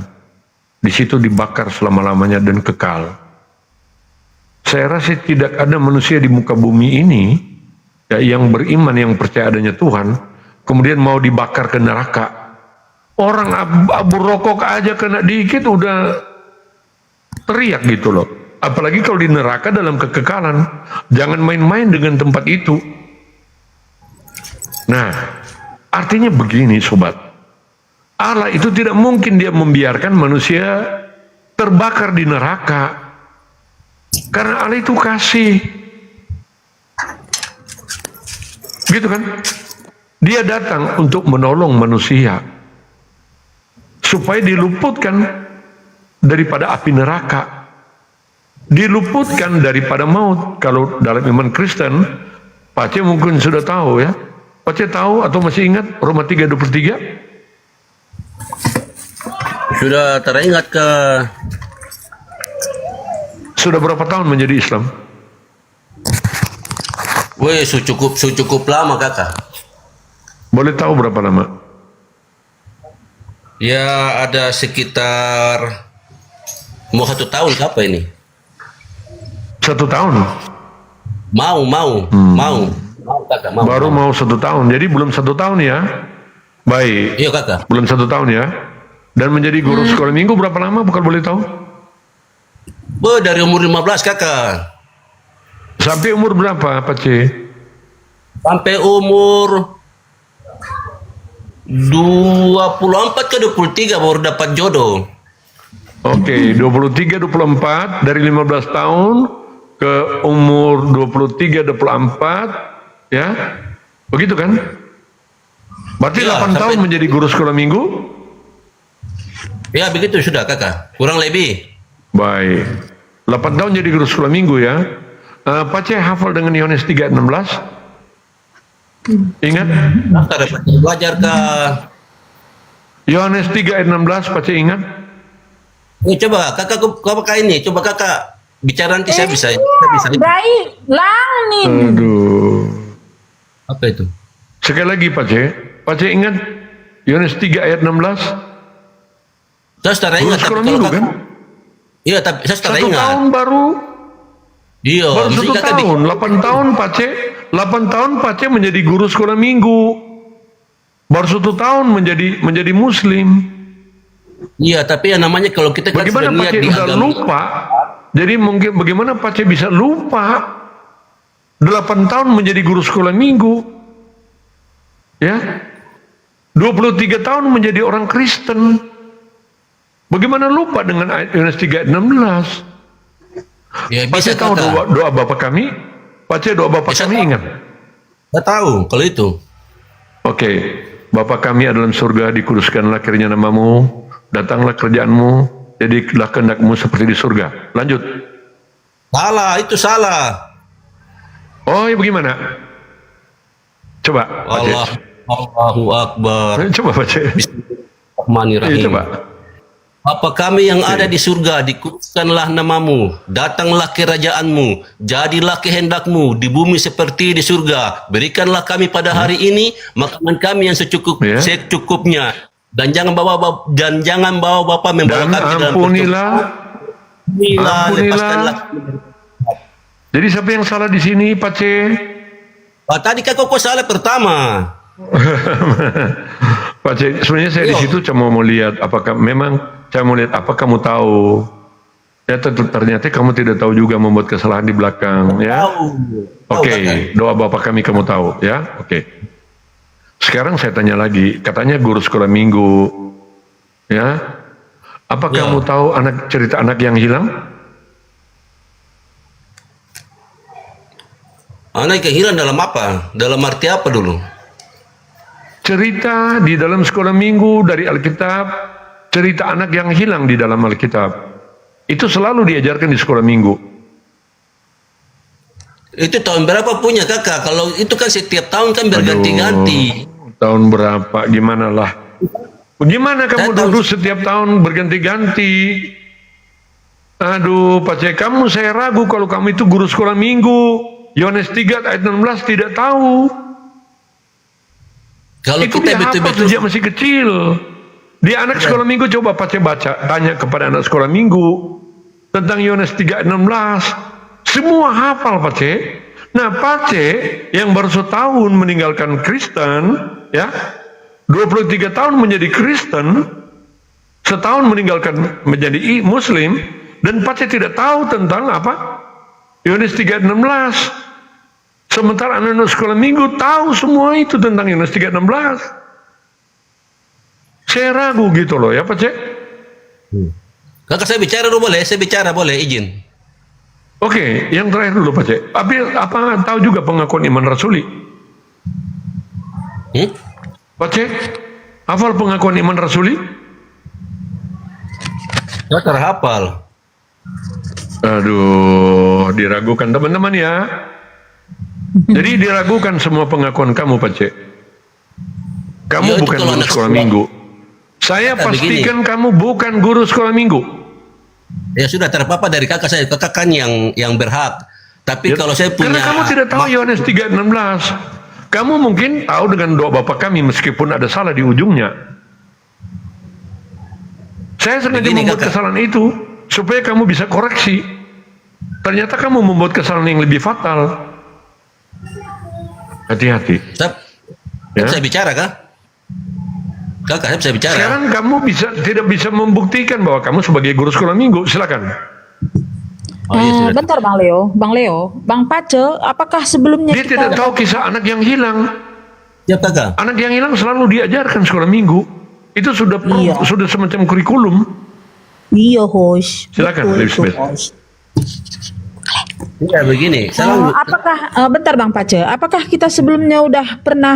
Di situ dibakar selama-lamanya dan kekal. Saya rasa tidak ada manusia di muka bumi ini ya, yang beriman, yang percaya adanya Tuhan, kemudian mau dibakar ke neraka. Orang abu rokok aja kena dikit udah teriak gitu loh. Apalagi kalau di neraka dalam kekekalan. Jangan main-main dengan tempat itu. Nah, artinya begini sobat. Allah itu tidak mungkin dia membiarkan manusia terbakar di neraka. Karena Allah itu kasih. Gitu kan? Dia datang untuk menolong manusia. Supaya diluputkan daripada api neraka. Diluputkan daripada maut. Kalau dalam iman Kristen, Pace mungkin sudah tahu ya. Pace tahu atau masih ingat Roma 3:23? Sudah teringat ke Sudah berapa tahun menjadi Islam? Weh, cukup lama kakak. Boleh tahu berapa lama? Ya ada sekitar mau 1 tahun apa ini? 1 tahun. Mau kakak mau. Baru mau 1 tahun. Jadi belum 1 tahun ya. Baik. Iya kakak. Belum 1 tahun ya. Dan menjadi guru sekolah minggu berapa lama? Bukan boleh tahu? Dari umur 15 kakak. Sampai umur berapa, Pace? Sampai umur 24 ke 23 baru dapat jodoh. Oke, 23, 24 dari 15 tahun ke umur 23, 24 ya. Begitu kan? Berarti Iya, 8 tahun sampai- menjadi guru sekolah minggu? Ya begitu sudah kakak. Kurang lebih. Baik. 8 tahun jadi guru sekolah minggu ya. Pace hafal dengan Yohanes 3:16? Ingat? Kakak dapat belajar ke. Yohanes 3:16 Pace ingat? Coba kakak apakah ini? Coba kakak bicara nanti saya bisa. Baik, Langnin. Aduh. Apa itu? Sekali lagi Pace ingat Yohanes 3:16? Saya sudah Guru ingat. sekolah Tapi minggu kalau kan? iya, tapi saya sudah 1 ingat. tahun baru Iya, mesti 1 kakak tahun, 8 tahun Pace, 8 tahun Pace menjadi guru sekolah minggu. Baru 1 tahun menjadi muslim. Iya, tapi yang namanya kalau kita kan Bagaimana sudah niat Pace di udah agama. lupa? Jadi mungkin bagaimana Pace bisa lupa? 8 tahun menjadi guru sekolah minggu. Ya. 23 tahun menjadi orang Kristen. Bagaimana lupa dengan ayat Yohanes 3:16? Ya Pace bisa tahu kakak. doa Bapa kami? Pace doa Bapa Bisa kami tahu. ingat? Saya tahu kalau itu. Oke, Bapa kami adalah dalam surga, dikuduskanlah kiranya namamu, datanglah kerjaanmu, jadilah kehendakmu seperti di surga. Lanjut. Salah, itu salah. Oh, ya bagaimana? Coba, Pace. Allahu Akbar. Coba, Pace. Bismillahirrahmanirrahim. Iya, coba. Bapa kami yang ada di surga, dikuduskanlah namamu, datanglah kerajaanmu, jadilah kehendakmu di bumi seperti di surga. Berikanlah kami pada hari ini makanan kami yang Ya. secukupnya, dan jangan bawa Bapa membawa Dan kami dalam ampunilah. lepaskanlah. Jadi siapa yang salah di sini, Pace? Tadi kau salah pertama. Pace, sebenarnya saya di situ cuma mau lihat apakah memang saya mau lihat apa kamu tahu. Ya ternyata kamu tidak tahu juga membuat kesalahan di belakang, ya. Oke, doa Bapa kami kamu tahu, ya. Oke. Sekarang saya tanya lagi, katanya guru sekolah minggu, ya. Apa Ya. kamu tahu cerita anak yang hilang? Anak kehilangan dalam apa? Dalam arti apa dulu? cerita di dalam sekolah minggu dari Alkitab, cerita anak yang hilang di dalam Alkitab. Itu selalu diajarkan di sekolah minggu. Itu tahun berapa punya kakak? Kalau itu kan setiap tahun kan berganti-ganti. Tahun berapa? Gimana lah? Bagaimana kamu duduk setiap tahun berganti-ganti? Aduh, Pak Cek, kamu saya ragu kalau kamu itu guru sekolah minggu. Yohanes 3 ayat 16 tidak tahu. Kalau Itu kita dia hafal betul-betul sejak masih kecil. Dia anak sekolah minggu, coba Pak Cek baca, tanya kepada anak sekolah minggu tentang Yohanes 3 ayat 16. Semua hafal Pak Cek. Nah, Pak Cek yang baru setahun meninggalkan Kristen, ya, 23 tahun menjadi Kristen, setahun meninggalkan menjadi Muslim, dan Pak Cek tidak tahu tentang apa? Yohanes 3 ayat 16. Sementara anak-anak sekolah minggu tahu semua itu tentang Yohanes 3 ayat 16. Saya ragu gitu loh ya Pak Cek. kakak saya bicara dulu boleh? Saya bicara boleh izin. Oke, yang terakhir dulu Pak Cek. Apa tahu juga pengakuan iman rasuli? Pak Cek, hafal pengakuan iman rasuli? Saya terhafal. Aduh, diragukan teman-teman ya. Jadi diragukan semua pengakuan kamu Pak Cek. Kamu Ya, itu bukan kalau guru anak sekolah sekolah. minggu. Saya Nah, pastikan kamu bukan guru sekolah minggu. Ya sudah terpapar dari kakak saya. Kakak kan yang berhak. Tapi Ya, kalau saya punya... karena kamu tidak tahu Yohanes 3 ayat 16. Kamu mungkin tahu dengan doa Bapa kami meskipun ada salah di ujungnya. Saya sengaja Begini, membuat kakak. kesalahan itu supaya kamu bisa koreksi. Ternyata kamu membuat kesalahan yang lebih fatal. Hati-hati. Saya Ya. bisa bicara kah? Kakak saya bisa bicara. Sekarang kamu tidak bisa membuktikan bahwa kamu sebagai guru sekolah minggu. Silakan. Oh, iya, sudah. Bentar Bang Leo, Bang Pace, apakah sebelumnya Dia tidak tahu kisah anak yang hilang. Siap kakak. Anak yang hilang selalu diajarkan sekolah minggu. Itu sudah Iya. sudah semacam kurikulum. Iya, host. Silakan, Betul, Elizabeth. host. Ya begini. Saya Bentar Bang Pace, apakah kita sebelumnya udah pernah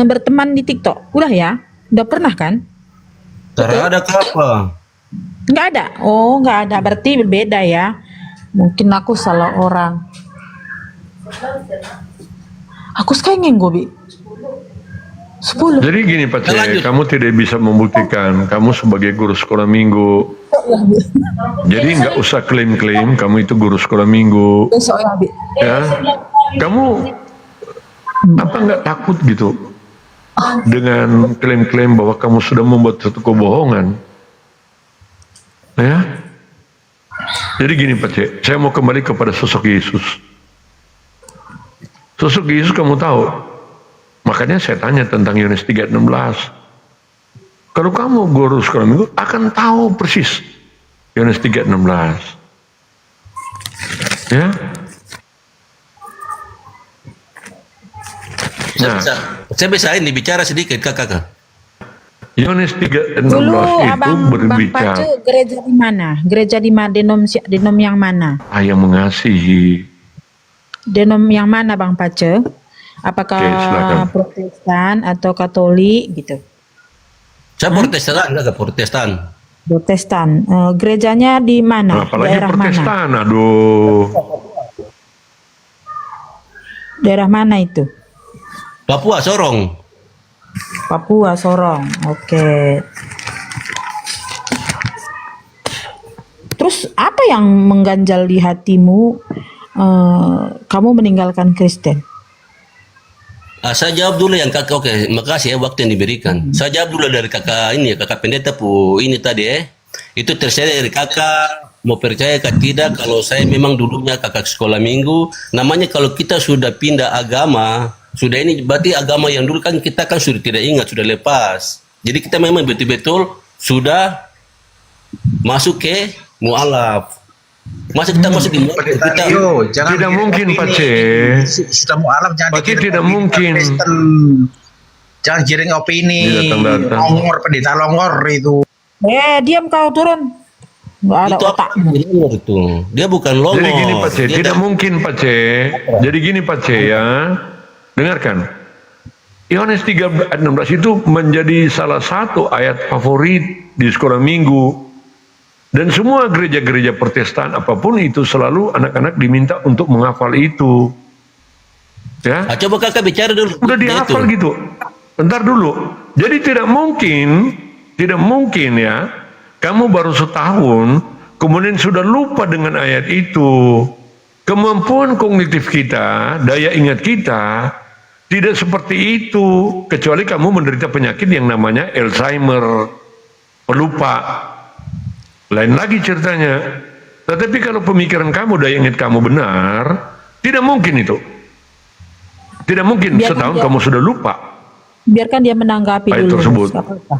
berteman di TikTok? Udah ya? Udah pernah kan? terhadap apa? Nggak ada? Oh, nggak ada. Berarti berbeda ya. Mungkin aku salah orang. Aku sekarang ngenggo, Bi. 10. Jadi gini Pak Cek, Lanjut. kamu tidak bisa membuktikan kamu sebagai guru sekolah minggu. Jadi nggak usah klaim-klaim kamu itu guru sekolah minggu. Besok ya, Bi. Ya, kamu apa nggak takut gitu dengan klaim-klaim bahwa kamu sudah membuat satu kebohongan? Ya, jadi gini Pak Cek, saya mau kembali kepada sosok Yesus. Sosok Yesus kamu tahu, makanya saya tanya tentang Yohanes 3 ayat 16. Kalau kamu guru sekolah minggu akan tahu persis Yohanes 3 ayat 16. Ya. Nah, Saya bisa ini bicara sedikit kakak. Yohanes 3 ayat 16 Dulu itu Bang berbicara Pace gereja di mana? Gereja di mana? Denom yang mana? yang mengasihi. Denom yang mana Bang Pace? Apakah Oke, silakan. Protestan atau Katolik gitu? Saya Protestan, kakak Protestan. Protestan. Gerejanya di mana? Apalagi Daerah mana? Protestan, aduh. Daerah mana itu? Papua Sorong. Papua Sorong. Oke. Terus apa yang mengganjal di hatimu kamu meninggalkan Kristen? Saya jawab dulu yang kakak. Oke, makasih ya waktu yang diberikan. Saya jawab dulu dari kakak ini ya, kakak pendeta ini tadi Itu terserah dari kakak mau percaya atau tidak. Kalau saya memang dulunya kakak sekolah minggu. Namanya kalau kita sudah pindah agama, sudah ini berarti agama yang dulu kan kita kan sudah tidak ingat, sudah lepas. Jadi kita memang betul-betul sudah masuk ke mualaf. Masa kita masuk di mualaf kita Yo, jangan Tidak bikin mungkin, opini. Pak Cek. Sudah mualaf jangan Pak Cek, dikirim tidak opini mungkin. Kristen. Jangan giring opini. Dia datang-datang. Longor, pendeta longor itu. Diam kau turun. Nggak ada itu otak. apa? Itu. Dia bukan longor. Jadi gini Pak C, Dia tidak mungkin Pak C. Jadi gini Pak C ya, dengarkan. Yohanes 3 ayat 16 itu menjadi salah satu ayat favorit di sekolah minggu. Dan semua gereja-gereja Protestan apapun itu selalu anak-anak diminta untuk menghafal itu. Ya, Coba kakak bicara dulu. udah Ya, dihafal itu. gitu. Bentar dulu. Jadi tidak mungkin ya, kamu baru setahun, kemudian sudah lupa dengan ayat itu. Kemampuan kognitif kita, daya ingat kita, tidak seperti itu. Kecuali kamu menderita penyakit yang namanya Alzheimer, pelupa. Lain lagi ceritanya. Tetapi kalau pemikiran kamu, daya ingat kamu benar, tidak mungkin itu. Tidak mungkin Biarkan setahun dia- kamu sudah lupa. Biarkan dia menanggapi Ayat dulu. tersebut. Nggak apa-apa.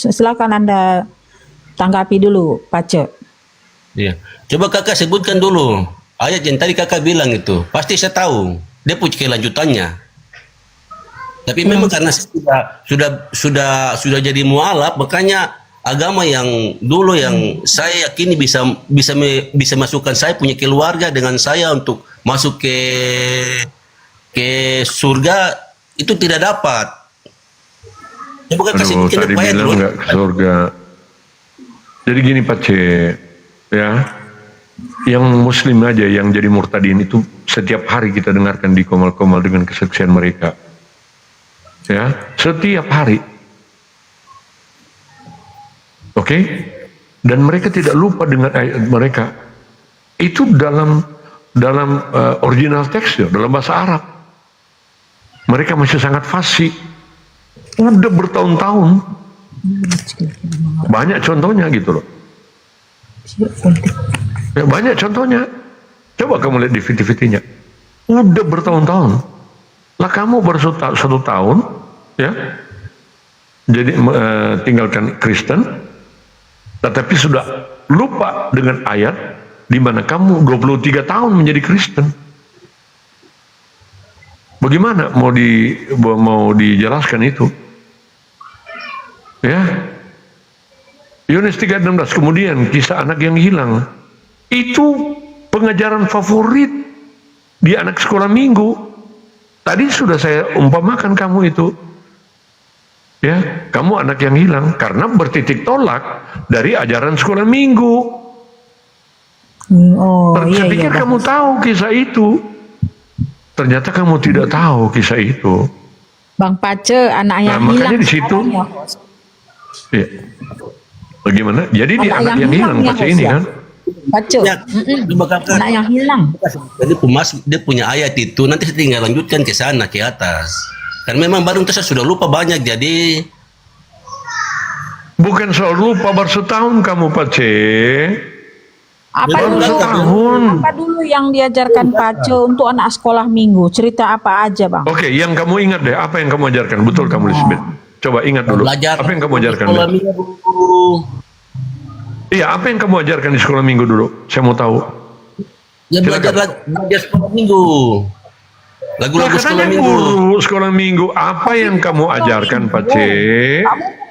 Silakan Anda tanggapi dulu, Pace. Iya. Coba kakak sebutkan dulu ayat yang tadi kakak bilang itu. Pasti saya tahu. Dia punya kelanjutannya. Tapi memang karena saya sudah jadi mualaf, makanya agama yang dulu yang saya yakini bisa masukkan saya punya keluarga dengan saya untuk masuk ke surga itu tidak dapat. Coba kakak Aduh, sebutkan tadi apa ayat bilang dulu. nggak ke surga. Jadi gini Pak C, ya, yang Muslim aja yang jadi murtadin itu setiap hari kita dengarkan di komal-komal dengan kesaksian mereka, ya, setiap hari, oke, dan mereka tidak lupa dengan ayat mereka. Itu dalam original teksnya, dalam bahasa Arab. Mereka masih sangat fasih. Udah bertahun-tahun. Banyak contohnya gitu loh. Ya, banyak contohnya. Coba kamu lihat di video-videonya. Udah bertahun-tahun. Lah kamu baru satu tahun, ya. Jadi tinggalkan Kristen, tetapi sudah lupa dengan ayat di mana kamu 23 tahun menjadi Kristen. Bagaimana mau dijelaskan itu? Ya. Yohanes 3:16, kemudian kisah anak yang hilang. Itu pengajaran favorit di anak sekolah minggu. Tadi sudah saya umpamakan kamu itu. Ya, kamu anak yang hilang karena bertitik tolak dari ajaran sekolah minggu. Oh, Saya pikir Bang. kamu tahu kisah itu. Ternyata kamu tidak tahu kisah itu. Bang Pace, anak yang Nah, makanya hilang. di situ. sekarang ya. Ya. Bagaimana? Jadi di anak yang hilang ya, pasti Bos, ini ya? kan. Pace. Ya, coba kakak. Anak yang hilang. Jadi dia punya ayat itu nanti saya tinggal lanjutkan ke sana ke atas. Karena memang baru itu saya sudah lupa banyak jadi Bukan soal lupa baru setahun kamu Pak C. Apa Baru dulu? setahun. Apa dulu yang diajarkan Pace untuk anak sekolah minggu? Cerita apa aja, Bang? Oke, yang kamu ingat deh, apa yang kamu ajarkan? Betul kamu Lisbeth. Coba ingat dulu. belajar Apa yang kamu ajarkan? sekolah deh? minggu. Iya, apa yang kamu ajarkan di sekolah minggu dulu? Saya mau tahu. Ya belajar sekolah minggu. Nah, Lagu-lagu sekolah katanya minggu. guru sekolah minggu. Apa yang kamu ajarkan Pak C?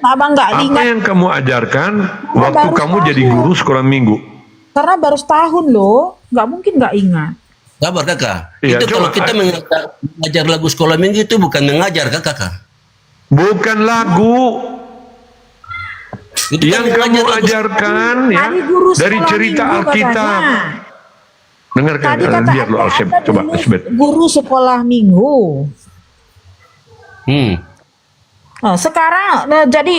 Abang nggak Apa ingat yang kamu ajarkan waktu baru kamu jadi tahu. guru sekolah minggu? karena baru setahun loh. Nggak mungkin nggak ingat. Sabar kakak. Iya, Itu kalau coba, kita mengajar lagu sekolah minggu itu bukan mengajar kakak. Bukan lagu. Itu kan Yang kamu mengajar lagu ajarkan ya Tadi guru dari sekolah cerita minggu Alkitab. katanya. Dengarkan, Tadi kata lihat lo Anda Alsep. ada Coba dulu Lisbeth. guru sekolah minggu. Nah, sekarang jadi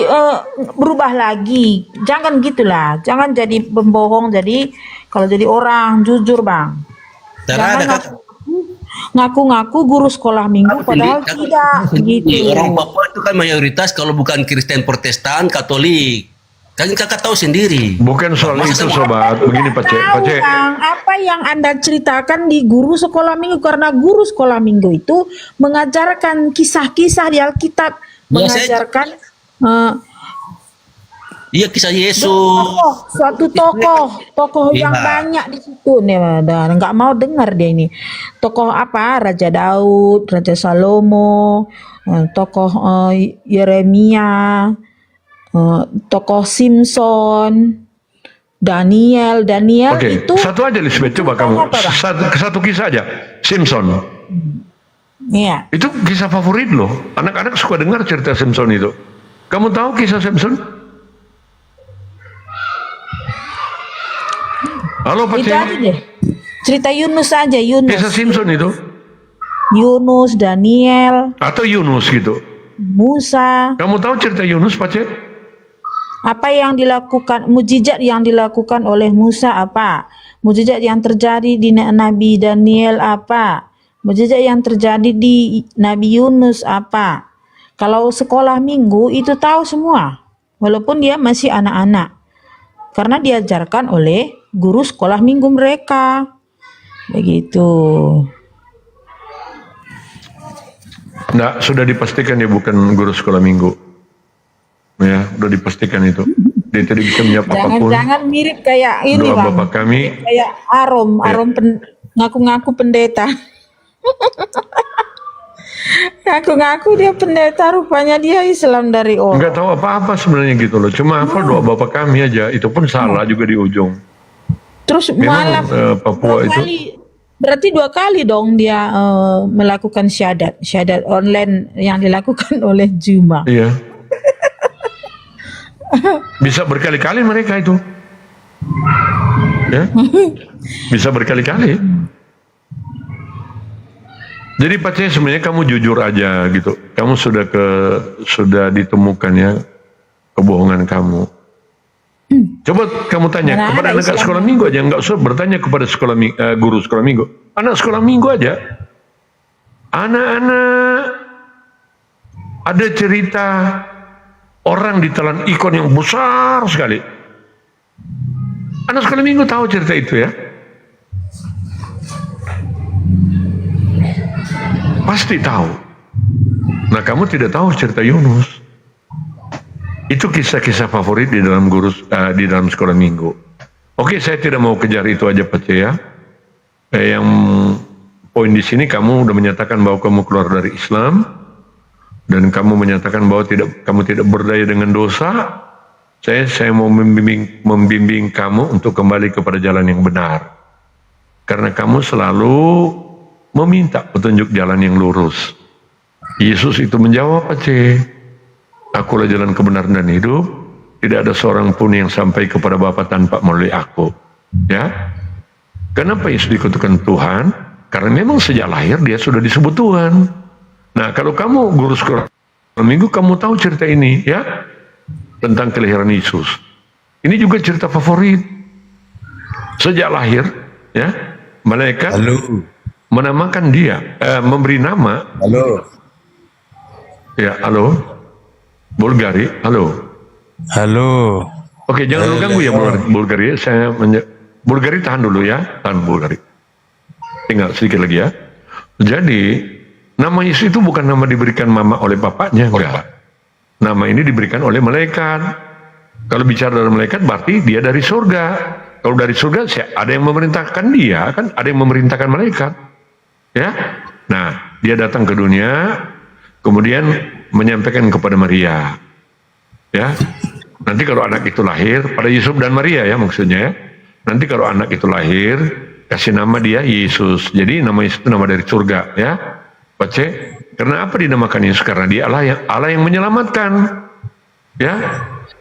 berubah lagi. Jangan gitulah. Jangan jadi pembohong. Jadi kalau jadi orang jujur, Bang. Tidak Jangan ada kakak. ngaku-ngaku guru sekolah minggu padahal Kakak, tidak gitu. Orang Papua itu kan mayoritas kalau bukan Kristen Protestan Katolik. Kan kakak tahu sendiri. Bukan soal Masa itu sama- sobat. Begini Pak C. Pak C. Tahu, Bang, apa yang Anda ceritakan di guru sekolah minggu karena guru sekolah minggu itu mengajarkan kisah-kisah di Alkitab, Ya, mengajarkan Iya kisah Yesus. suatu tokoh yang Iya. banyak di situ nih, dan nggak mau dengar dia ini. Tokoh apa? Raja Daud, Raja Salomo, tokoh Yeremia, tokoh Simpson, Daniel Oke, itu satu aja Lisbeth. Coba kamu Apa, Bang? satu kisah aja. Simpson. Iya. Itu kisah favorit loh. Anak-anak suka dengar cerita Samson itu. Kamu tahu kisah Samson? Halo Pak Itu Cik. aja deh. Cerita Yunus aja, Yunus. Kisah Samson itu. Yunus, Daniel, Atau Yunus gitu. Musa. Kamu tahu cerita Yunus Pak Cik? Apa yang dilakukan, mujizat yang dilakukan oleh Musa apa? Mujizat yang terjadi di Nabi Daniel apa? Mujizat yang terjadi di Nabi Yunus apa? Kalau sekolah minggu itu tahu semua. Walaupun dia masih anak-anak. Karena diajarkan oleh guru sekolah minggu mereka. Begitu. Nah, sudah dipastikan dia bukan guru sekolah minggu. Ya, sudah dipastikan itu. Dia tidak bisa menjawab apapun. Jangan mirip kayak ini Doa Bang. Bapak kami. Kayak Arom ngaku-ngaku pendeta. Ngaku-ngaku dia pendeta, rupanya dia Islam dari orang. Enggak tahu apa-apa sebenarnya gitu loh. Cuma hafal doa Bapak kami aja. Itu pun salah juga di ujung. Terus Memang malah Papua itu berarti 2 kali dong dia melakukan syahadat online yang dilakukan oleh Juma. iya. Bisa berkali-kali mereka itu. Ya. Bisa berkali-kali. Jadi Pak C, sebenarnya kamu jujur aja gitu. Kamu sudah ditemukan ya kebohongan kamu. Coba kamu tanya Mana kepada ada anak Islam. sekolah minggu aja, nggak usah bertanya kepada guru sekolah minggu. Anak sekolah minggu aja. Anak-anak ada cerita orang ditelan ikan yang besar sekali. Anak sekolah minggu tahu cerita itu ya. Pasti tahu. Nah, kamu tidak tahu cerita Yunus. Itu kisah-kisah favorit di dalam di dalam sekolah minggu. Oke, saya tidak mau kejar itu aja Pak C ya. Yang poin di sini kamu udah menyatakan bahwa kamu keluar dari Islam dan kamu menyatakan bahwa kamu tidak berdaya dengan dosa. Saya mau membimbing kamu untuk kembali kepada jalan yang benar. Karena kamu selalu meminta petunjuk jalan yang lurus. Yesus itu menjawab Pak C, akulah jalan kebenaran dan hidup. Tidak ada seorang pun yang sampai kepada Bapa tanpa melalui aku. Ya. Kenapa Yesus dikutukan Tuhan? Karena memang sejak lahir dia sudah disebut Tuhan. Nah, kalau kamu guru sekolah minggu, kamu tahu cerita ini ya tentang kelahiran Yesus. Ini juga cerita favorit. Sejak lahir, ya malaikat menamakan dia, memberi nama. Halo. Ya, halo. Bulgari, halo. Halo. Oke, jangan lu ganggu ya Bulgari. Bulgari tahan dulu ya, tahan Bulgari. Tinggal sedikit lagi ya. Jadi, nama Yesus itu bukan nama diberikan mama oleh bapaknya, enggak. Nama ini diberikan oleh malaikat. Kalau bicara dari malaikat berarti dia dari surga. Kalau dari surga ada yang memerintahkan dia, kan ada yang memerintahkan malaikat. Ya. Nah, dia datang ke dunia, kemudian menyampaikan kepada Maria. Ya. Nanti kalau anak itu lahir, pada Yusuf dan Maria ya maksudnya ya. Nanti kalau anak itu lahir, kasih nama dia Yesus. Jadi nama Yesus itu nama dari surga ya. Baca, karena apa dinamakan Yesus? Karena dia Allah yang menyelamatkan. Ya.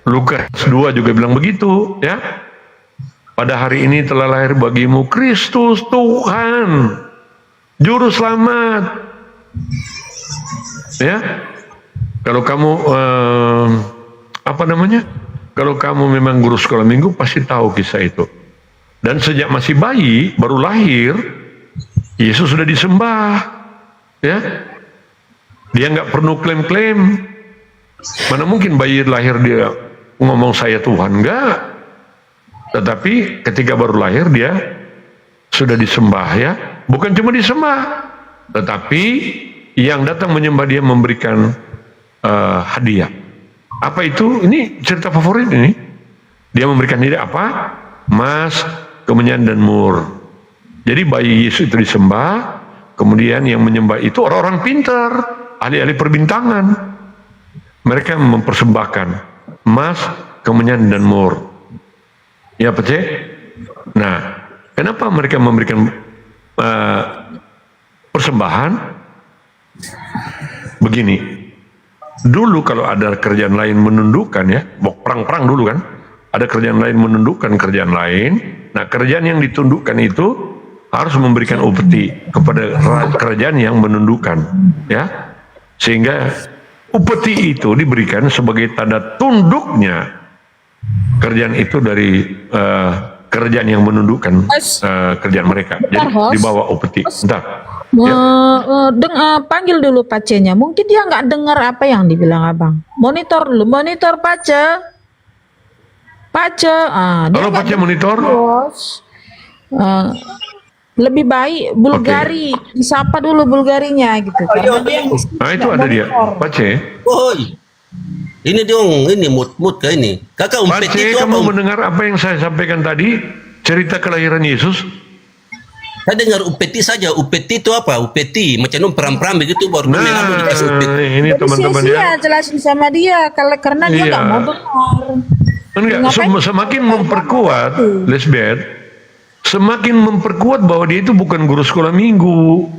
Lukas 2 juga bilang begitu ya. Pada hari ini telah lahir bagimu Kristus Tuhan, Juru Selamat. Ya. Kalau kamu Kalau kamu memang guru sekolah minggu pasti tahu kisah itu. Dan sejak masih bayi, baru lahir, Yesus sudah disembah. Ya. Dia nggak perlu klaim-klaim. Mana mungkin bayi lahir dia ngomong saya Tuhan, enggak. Tetapi ketika baru lahir dia sudah disembah ya. Bukan cuma disembah, tetapi yang datang menyembah dia memberikan hadiah. Apa itu? Ini cerita favorit ini. Dia memberikan hadiah apa? Emas, kemenyan dan mur. Jadi bayi Yesus itu disembah, kemudian yang menyembah itu orang-orang pintar, ahli-ahli perbintangan. Mereka mempersembahkan emas, kemenyan dan mur. Ya, Pak C? Nah, kenapa mereka memberikan persembahan? Begini, dulu kalau ada kerjaan lain menundukkan ya, perang-perang dulu kan, ada kerjaan lain menundukkan kerjaan lain. Nah, kerjaan yang ditundukkan itu harus memberikan upeti kepada kerajaan yang menundukkan, ya, sehingga upeti itu diberikan sebagai tanda tunduknya kerjaan itu dari kerjaan yang menundukkan kerjaan mereka. Jadi di bawah upeti. Entar. Panggil dulu Pace-nya. Mungkin dia nggak dengar apa yang dibilang abang. Monitor dulu, monitor Pace. Pace, dia Halo nggak Pace, dengar, monitor. bos. Lebih baik Bulgari, disapa dulu Bulgarinya gitu. Karena dia Nah, itu ada dia. Pace. Woi, ini dong, ini mut kayak ini. Kakak umpet Pace, itu apa? kamu mendengar apa yang saya sampaikan tadi? Cerita kelahiran Yesus? Saya dengar upeti saja. Upeti itu apa? Upeti macam peram-peram begitu baru Nah, lalu dikasih upeti. ini jadi teman-teman ya. sia-sia jelasin sama dia karena dia Iya. nggak mau dengar. Enggak, semakin memperkuat, Lisbeth, semakin memperkuat bahwa dia itu bukan guru sekolah minggu.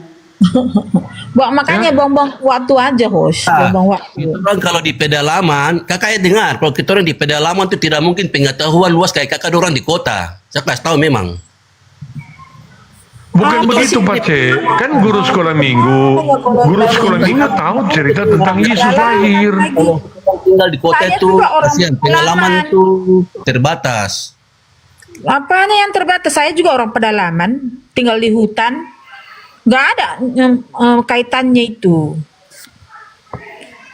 Makanya buang-buang waktu aja, host. Buang-buang waktu. Itu kan kalau di pedalaman, kakak ya dengar, kalau kita orang di pedalaman itu tidak mungkin pengetahuan luas kayak kakak orang di kota. Saya kasih tahu memang. Bukan begitu, Pace. Kan guru sekolah minggu tahu cerita tentang Yesus lahir. Kalau tinggal di kota Saya itu, juga orang kasihan pedalaman. pengalaman itu terbatas. Apanya yang terbatas? Saya juga orang pedalaman, tinggal di hutan. Nggak ada kaitannya itu.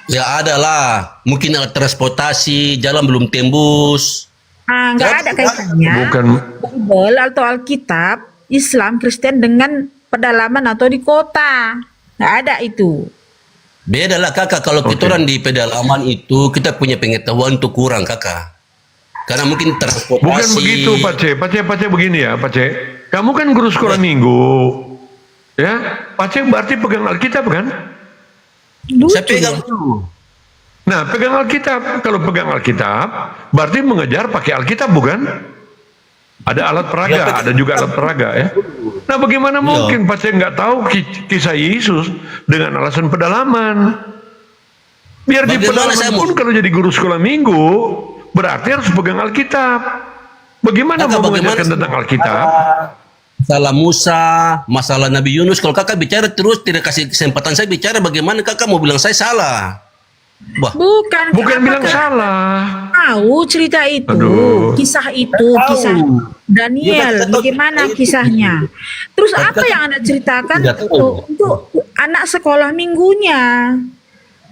Ya ada lah, mungkin alat transportasi, jalan belum tembus. Nggak ada kaitannya. Bukan. Bible atau Alkitab, Islam, Kristen dengan pedalaman atau di kota. Nggak ada itu. Beda lah kakak, kalau kita orang di pedalaman itu, kita punya pengetahuan itu kurang kakak. Karena mungkin transportasi. Bukan begitu, Pace begini ya, Pace. Kamu kan guru sekolah minggu. Ya, Pace berarti pegang Alkitab kan? Saya pegang dulu. Nah, pegang Alkitab. Kalau pegang Alkitab, berarti mengejar pakai Alkitab bukan? Ada alat peraga, ada juga alat peraga ya. Nah, bagaimana mungkin Pace nggak tahu kisah Yesus dengan alasan pedalaman? Biar di Bagaimana pedalaman saya pun kalau jadi guru sekolah minggu, berarti harus pegang Alkitab. Bagaimana mau mengajarkan tentang Alkitab? Masalah Musa, masalah Nabi Yunus. Kalau kakak bicara terus tidak kasih kesempatan saya bicara, bagaimana kakak mau bilang saya salah? Wah, Bukan Bilang salah. tahu cerita itu, Aduh. kisah Daniel, bagaimana kisahnya. Terus apa yang Anda ceritakan Tidak tahu. untuk anak sekolah minggunya?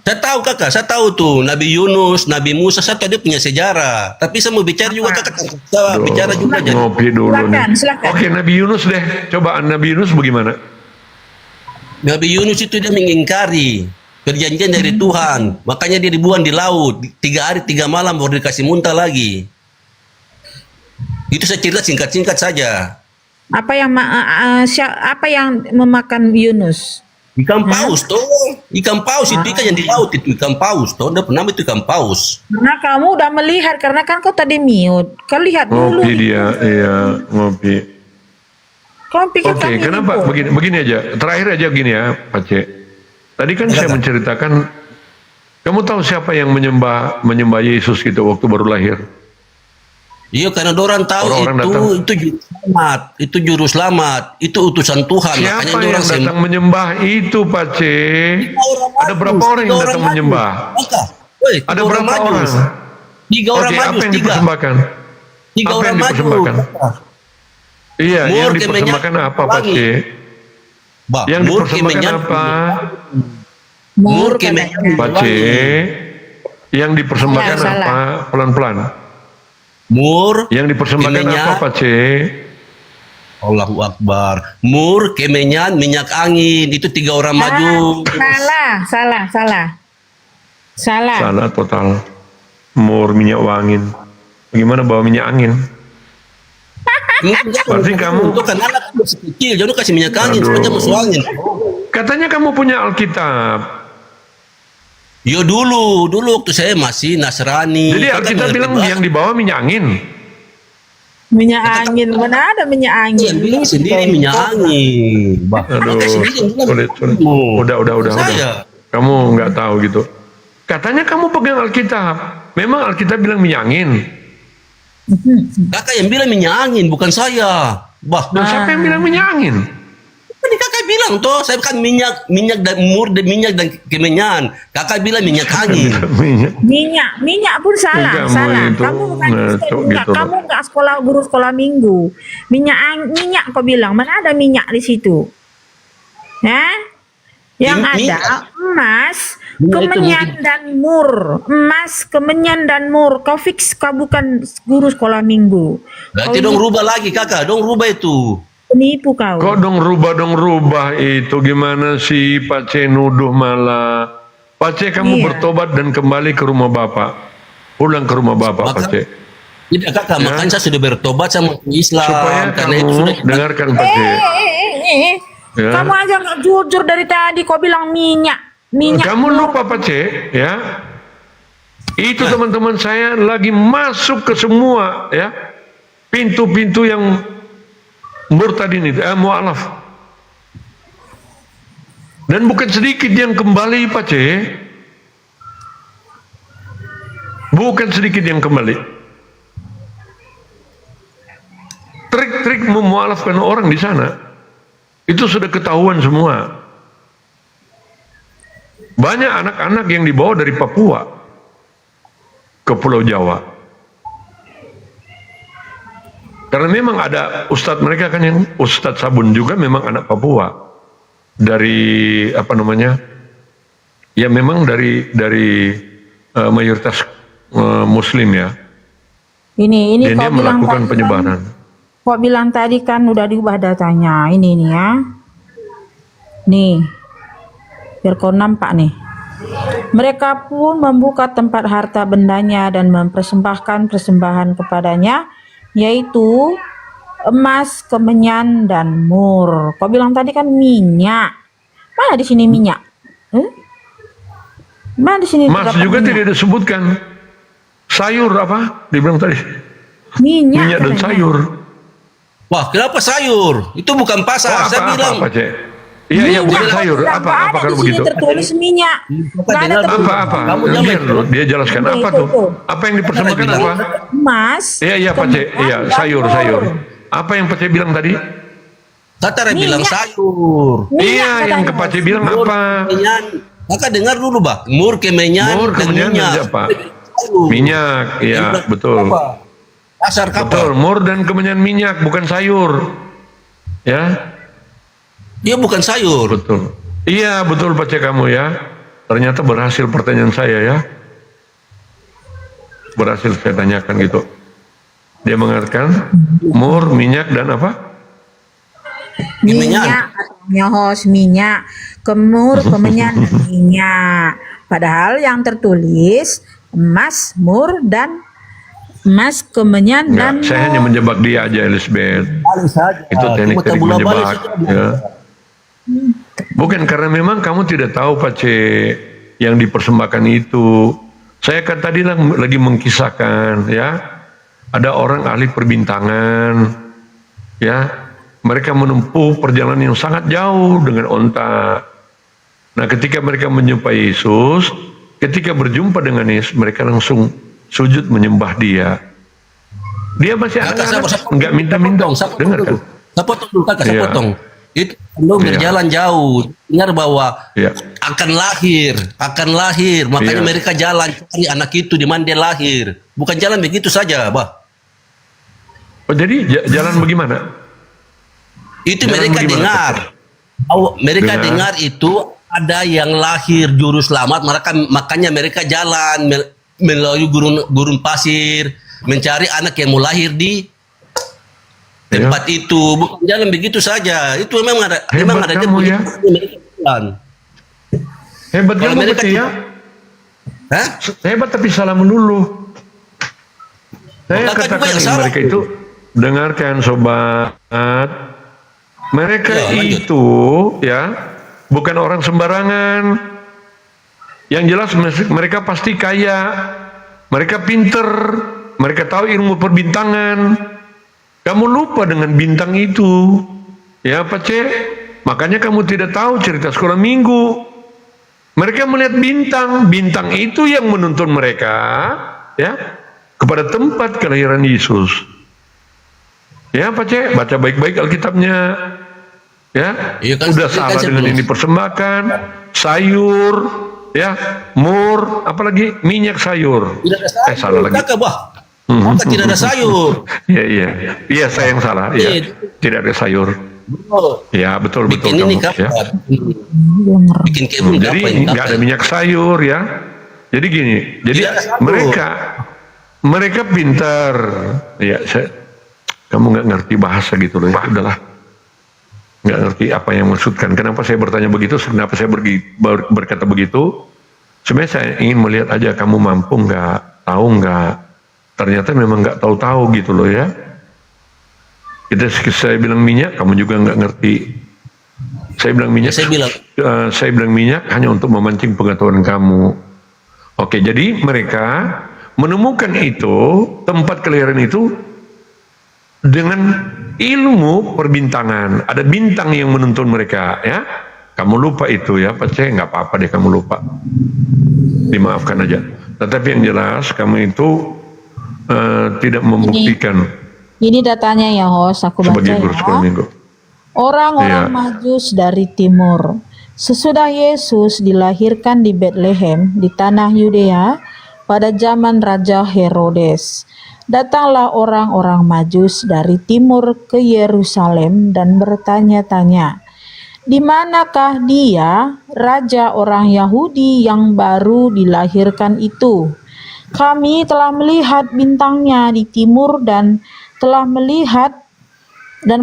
saya tahu kakak, saya tahu tuh Nabi Yunus, Nabi Musa, saya tahu dia punya sejarah. Tapi saya mau bicara juga kakak, saya bicara juga jadi. Ngopi dulu nih. Silakan. Oke, Nabi Yunus deh. Coba Nabi Yunus bagaimana? Nabi Yunus itu dia mengingkari perjanjian dari Tuhan, makanya dia dibuang di laut 3 hari 3 malam baru dikasih muntah lagi. Itu saya cerita singkat-singkat saja. Apa yang memakan Yunus? Ikan paus toh, ikan paus itu ikan yang di laut itu ikan paus toh, udah pernah itu ikan paus. Karena kamu udah melihat, karena kan kau tadi mute. Kau lihat dulu. Ngopi dia, iya, ngopi. Kau pikir Oke, kami kenapa? ini Begini aja. Terakhir aja begini ya, Pace. Tadi kan saya menceritakan, kamu tahu siapa yang menyembah Yesus gitu waktu baru lahir? Iya, karena orang tahu Orang-orang itu juru selamat, itu utusan Tuhan. Siapa Makanya yang datang menyembah itu, Pace? Ada berapa orang yang datang menyembah? Ada berapa orang? 3 orang Oke, maju, apa yang 3. dipersembahkan? 3 Apa orang yang maju. dipersembahkan? Iya, Mur yang ke dipersembahkan minyak apa, Pace? Bah, Yang mur ke dipersembahkan minyak, apa? Mur ke minyak. Pace, yang dipersembahkan Ya, salah. apa? Pelan-pelan. Mur Yang dipersembahkan minyak. apa, Pace? Allahu Akbar. Mur, kemenyan, minyak angin. Itu 3 orang maju. Salah. Salah total. Mur minyak wangi. Bagaimana bawa minyak angin? Berarti kamu- itu kan anak masih kecil, jangan kasih minyak angin, Aduh. supaya masuk angin. Katanya kamu punya Alkitab. Yo dulu waktu saya masih Nasrani. Jadi Kan Alkitab ngerti bilang bahasa. yang dibawa minyak angin. Minyak angin, mana ada minyak angin? Yang bilang sendiri minyak angin. Bah, Aduh, makanya sendiri yang bilang sulit. mau. Udah. Saya. Kamu nggak tahu gitu. Katanya kamu pegang Alkitab. Memang Alkitab bilang minyak angin. Kakak yang bilang minyak angin, bukan saya. Bah, Dan siapa yang bilang minyak angin? tadi kakak bilang toh, saya kan minyak dan mur dan minyak dan kemenyan. Kakak bilang minyak angin. Minyak. Minyak pun salah, Kamu salah. itu Kamu bukan ngaco Kristen juga. gitu loh. Kamu nggak guru sekolah minggu. Minyak kau bilang, mana ada minyak di situ? Nah, yang Minyak. ada emas, Minyak itu kemenyan mungkin. dan mur. Emas, kemenyan dan mur. Kau fix kau bukan guru sekolah minggu. Berarti Kau dong rubah lagi kakak, dong rubah itu. penipu kau. Kok dong rubah itu gimana sih Pak C nuduh malah. Pak C kamu Iya. bertobat dan kembali ke rumah Bapak. Pulang ke rumah Bapak Pak C. Jadi kakak, makanya saya sudah bertobat sama Islam. Supaya karena itu kamu sudah dengarkan Pak C. Ya. Kamu aja nggak jujur dari tadi. Kau bilang minyak. Kamu lupa Pak C ya. Itu teman-teman saya lagi masuk ke semua ya. Pintu-pintu yang murtadin itu, mu'alaf. Dan bukan sedikit yang kembali Pak C. Bukan sedikit yang kembali. Trik-trik memualafkan orang di sana itu sudah ketahuan semua. Banyak anak-anak yang dibawa dari Papua ke Pulau Jawa. Karena memang ada ustadz mereka kan yang Ustadz Sabun juga memang anak Papua. Dari apa namanya? Ya memang dari mayoritas Muslim ya. Ini Dan kau dia bilang melakukan tadi penyebaran. Kau bilang tadi kan udah diubah datanya. Ini nih ya. Nih. Biar kau nampak nih. Mereka pun membuka tempat harta bendanya dan mempersembahkan persembahan kepadanya, yaitu emas, kemenyan, dan mur. Kau bilang tadi kan minyak. Mana di sini minyak? Mana di sini Mas terdapat juga minyak? tidak disebutkan. Sayur apa? Dibilang tadi. Minyak dan katanya. sayur. Wah, kenapa sayur? Itu bukan pasar. Saya bilang. Apa, Cek? Iya, bukan Minyak, sayur. nggak Apa ada kalau di sini begitu? tertulis minyak. Nggak ada dengar tertulis. Apa? Kamu jangan Biar dulu dia jelaskan apa tuh. Apa yang dipersembahkan Bilang. apa? Emas. Iya, Pak Cek. Iya, kemenyan, sayur. dan mur. Apa yang Pak Cek bilang tadi? Saya bilang Minyak. sayur. Minyak Iya, yang katanya. ke Pak Cek bilang Mur, apa? kemenyan. Kakak dengar dulu, Bah. Mur, kemenyan, Mur, dan kemenyan, minyak. dan apa? Sayur. Minyak, iya, Yang betul. apa? Pasar kapal. Betul, mur dan kemenyan minyak, bukan sayur. Ya, Dia bukan sayur. betul. Iya, betul Pak Cek kamu ya. Ternyata berhasil pertanyaan saya ya. Berhasil saya tanyakan gitu. Dia mengatakan mur, minyak dan apa? Minyak katanya host minyak, kemur, kemenyan, dan minyak. Padahal yang tertulis emas, mur, dan emas, kemenyan, dan Enggak, saya hanya menjebak dia aja Elizabeth. Itu teknik-teknik menjebak. Ya. Bukan karena memang kamu tidak tahu Pak C yang dipersembahkan itu. Saya kan tadi lagi mengkisahkan ya. Ada orang ahli perbintangan ya. Mereka menempuh perjalanan yang sangat jauh dengan onta. Nah, ketika mereka menjumpai Yesus, ketika berjumpa dengan Yesus, mereka langsung sujud menyembah dia. Dia masih anak-anak, enggak minta-minta. Dengar kan? Saya potong dulu, kakak, saya Iya. potong. Itu lo Iya. berjalan jauh. Dengar bahwa Iya. akan lahir. Makanya Iya. mereka jalan cari anak itu di mana dia lahir. Bukan jalan begitu saja, Bah. Oh, jadi jalan bagaimana? Itu Jalan mereka bagaimana, dengar. Mereka dengar itu ada yang lahir juru selamat, makanya mereka jalan melalui gurun pasir mencari anak yang mau lahir di tempat itu. Bukan jalan begitu saja. Itu memang ada Hebat dia kamu punya ya. mereka jalan. Hebat Kalau kamu mereka Pak C ya. Hah? Hebat tapi salah melulu. Saya Kakak juga katakan yang salah. mereka itu, dengarkan sobat, mereka Ya, lanjut. itu ya bukan orang sembarangan. Yang jelas mereka pasti kaya, mereka pinter, mereka tahu ilmu perbintangan, Kamu lupa dengan bintang itu. Ya, Pak C. Makanya kamu tidak tahu cerita sekolah minggu. Mereka melihat bintang. Bintang itu yang menuntun mereka, ya, kepada tempat kelahiran Yesus. Ya, Pak C. Baca baik-baik Alkitabnya. Ya, Iya kan, udah iya kan, salah saya dengan belum. ini persembahkan, sayur, ya, mur, apalagi minyak sayur. Tidak ada sayur. Salah lagi. Kakak, bah. Maka tidak ada sayur. Iya, saya yang salah. Iya, Iya. tidak ada sayur. Oh, Ya, betul bikin kamu. ini Ya. kapan? Bikin kebun Jadi nggak ada minyak sayur, ya. Jadi gini, jadi Tidak ada sayur. mereka pintar. Ya, kamu nggak ngerti bahasa gitu loh. Ya, udahlah. Nggak ngerti apa yang maksudkan. Kenapa saya bertanya begitu? Kenapa saya berkata begitu? Sebenarnya saya ingin melihat aja kamu mampu nggak, tahu nggak. Ternyata memang nggak tahu-tahu gitu loh, ya. Saya bilang minyak, kamu juga nggak ngerti. Saya bilang minyak. Saya bilang minyak hanya untuk memancing pengetahuan kamu. Oke, jadi mereka menemukan itu, tempat kelahiran itu dengan ilmu perbintangan. Ada bintang yang menuntun mereka, ya. Kamu lupa itu, ya, Pak C, nggak apa-apa deh kamu lupa. Dimaafkan aja. Tetapi yang jelas kamu itu tidak membuktikan Ini datanya ya host, aku baca sebagai guru sekolah ya. minggu. Orang-orang Iya. Majus dari timur. Sesudah Yesus dilahirkan di Bethlehem di tanah Yudea pada zaman Raja Herodes, datanglah orang-orang Majus dari timur ke Yerusalem dan bertanya-tanya, "Di manakah dia, raja orang Yahudi yang baru dilahirkan itu? Kami telah melihat bintangnya di timur dan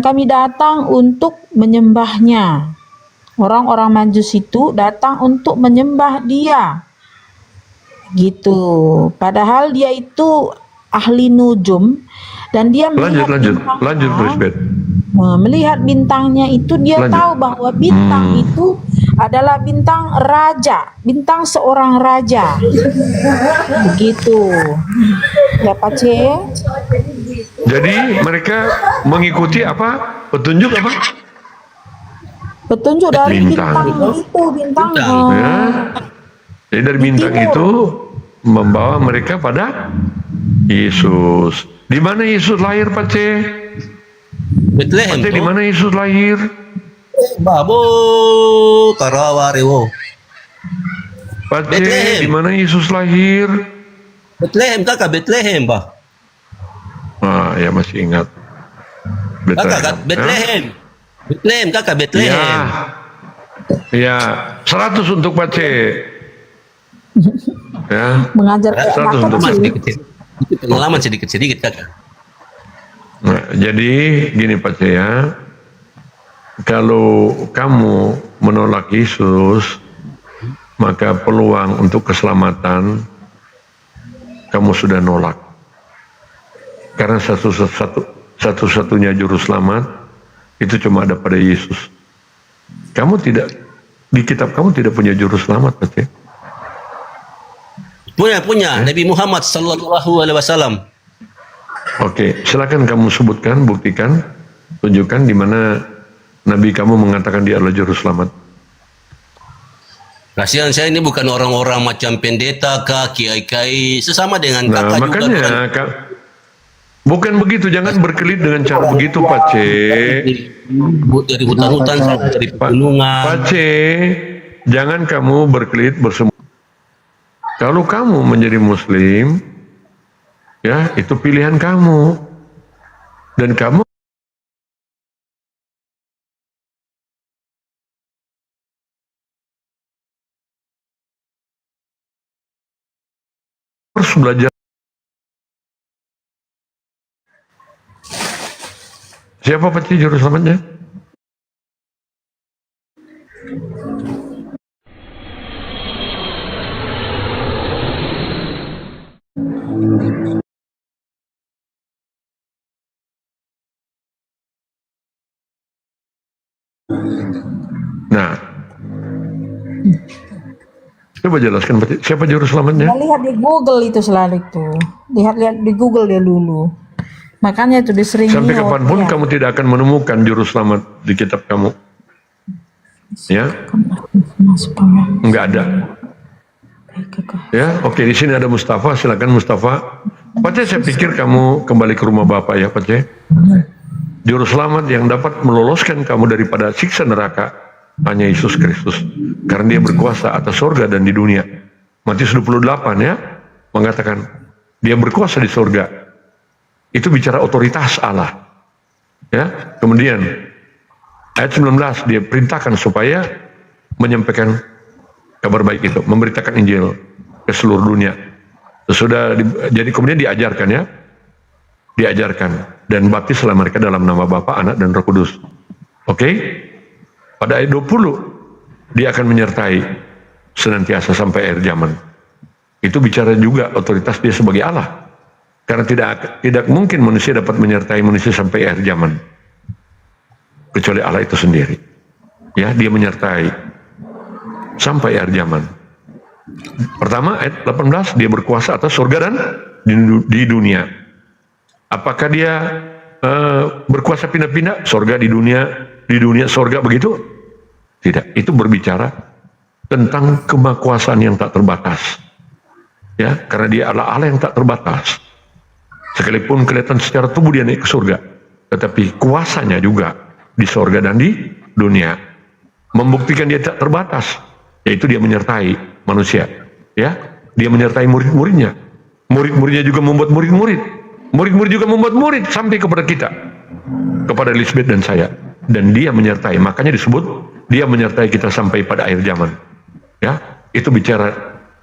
kami datang untuk menyembahnya." Orang-orang Majus itu datang untuk menyembah dia. Gitu. Padahal dia itu ahli nujum dan dia melihat Lanjut, Brisbane. melihat bintangnya itu dia Lanjut. tahu bahwa bintang itu adalah bintang raja, bintang seorang raja. Begitu. Ya, Pak C. Jadi mereka mengikuti apa? Petunjuk apa? Petunjuk dari Bintang. bintang. Ya. Jadi dari bintang timur. itu membawa mereka pada Yesus. Di mana Yesus lahir, Pak C? Bethlehem Pak C, di tuh. mana Yesus lahir? Babo Karawarewo. Pak C, Bethlehem. di mana Yesus lahir? Bethlehem, kakak, Bethlehem, bah. Ah, ya masih ingat. Kakak, Bethlehem. Bethlehem, kakak, Ya. Bethlehem. Ya, 100 untuk Pak C. Ya. Mengajar Ya, anak 100 untuk kecil. Pengalaman sedikit-sedikit, kakak. Nah, jadi gini Pak C, ya. Kalau kamu menolak Yesus, maka peluang untuk keselamatan kamu sudah nolak. Karena satu-satunya juru selamat itu cuma ada pada Yesus. Kamu tidak, di kitab kamu tidak punya juru selamat, Pak C. Punya. Nabi Muhammad sallallahu alaihi wasallam. Oke, silakan kamu sebutkan, buktikan, tunjukkan di mana Nabi kamu mengatakan dia adalah juru selamat. Kasihan saya ini bukan orang-orang macam pendeta kah, kiai-kiai, sesama dengan Nah, kakak juga. makanya bukan begitu, jangan berkelit dengan cara begitu, Pak C. Dari hutan-hutan, dari pegunungan. Pak C, jangan kamu berkelit bersemu. Kalau kamu menjadi Muslim, ya itu pilihan kamu, dan kamu harus belajar. Siapa Pak C juru selamatnya? Nah, coba jelaskan Pak C, siapa juru selamatnya? Lihat di Google itu selalu itu. Lihat-lihat di Google dia dulu. Makanya itu disering Sampai mute, kapanpun ya. kamu tidak akan menemukan juru selamat di kitab kamu. Ya, nggak ada. Ya, oke, di sini ada Mustafa, silakan Mustafa. Pak C, saya pikir kamu kembali ke rumah Bapak ya, Pak C. Juru selamat yang dapat meloloskan kamu daripada siksa neraka hanya Yesus Kristus, karena Dia berkuasa atas surga dan di dunia. Matius 28 ya mengatakan Dia berkuasa di surga. Itu bicara otoritas Allah. Ya, kemudian ayat 19 Dia perintahkan supaya menyampaikan kabar baik itu, memberitakan Injil ke seluruh dunia. Jadi kemudian diajarkan ya, diajarkan dan baptislah mereka dalam nama Bapa, Anak dan Roh Kudus. Oke? Pada ayat 20 Dia akan menyertai senantiasa sampai akhir zaman. Itu bicara juga otoritas Dia sebagai Allah. Karena tidak mungkin manusia dapat menyertai manusia sampai akhir zaman. Kecuali Allah itu sendiri. Ya, Dia menyertai sampai akhir zaman. Pertama ayat 18 Dia berkuasa atas surga dan di dunia. Apakah Dia berkuasa pindah-pindah surga di dunia surga begitu? Tidak. Itu berbicara tentang kemakuasaan yang tak terbatas. Ya, karena Dia adalah Allah yang tak terbatas. Sekalipun kelihatan secara tubuh Dia naik ke surga, tetapi kuasanya juga di surga dan di dunia. Membuktikan Dia tak terbatas, yaitu Dia menyertai manusia. Ya, Dia menyertai murid-muridnya. Murid-muridnya juga membuat murid-murid. Murid-murid juga membuat murid sampai kepada kita, kepada Elizabeth dan saya. Dan Dia menyertai, makanya disebut Dia menyertai kita sampai pada akhir zaman. Ya, itu bicara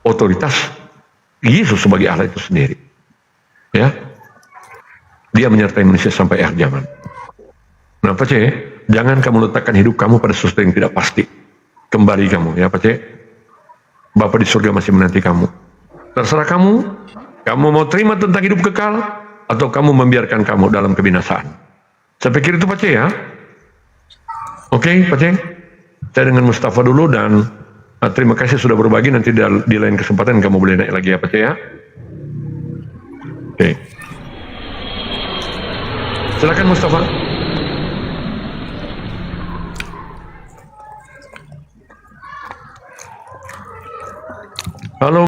otoritas Yesus sebagai Allah itu sendiri. Ya, Dia menyertai manusia sampai akhir zaman. Nah, Pak C, jangan kamu letakkan hidup kamu pada sesuatu yang tidak pasti. Kembali kamu, ya Pak C. Bapa di surga masih menanti kamu. Terserah kamu mau terima tentang hidup kekal, atau kamu membiarkan kamu dalam kebinasaan. Saya pikir itu Pak C ya. Oke, Pak C. Saya dengan Mustafa dulu dan terima kasih sudah berbagi. Nanti di lain kesempatan kamu boleh naik lagi ya Pak C ya. Oke. Silakan Mustafa. Halo.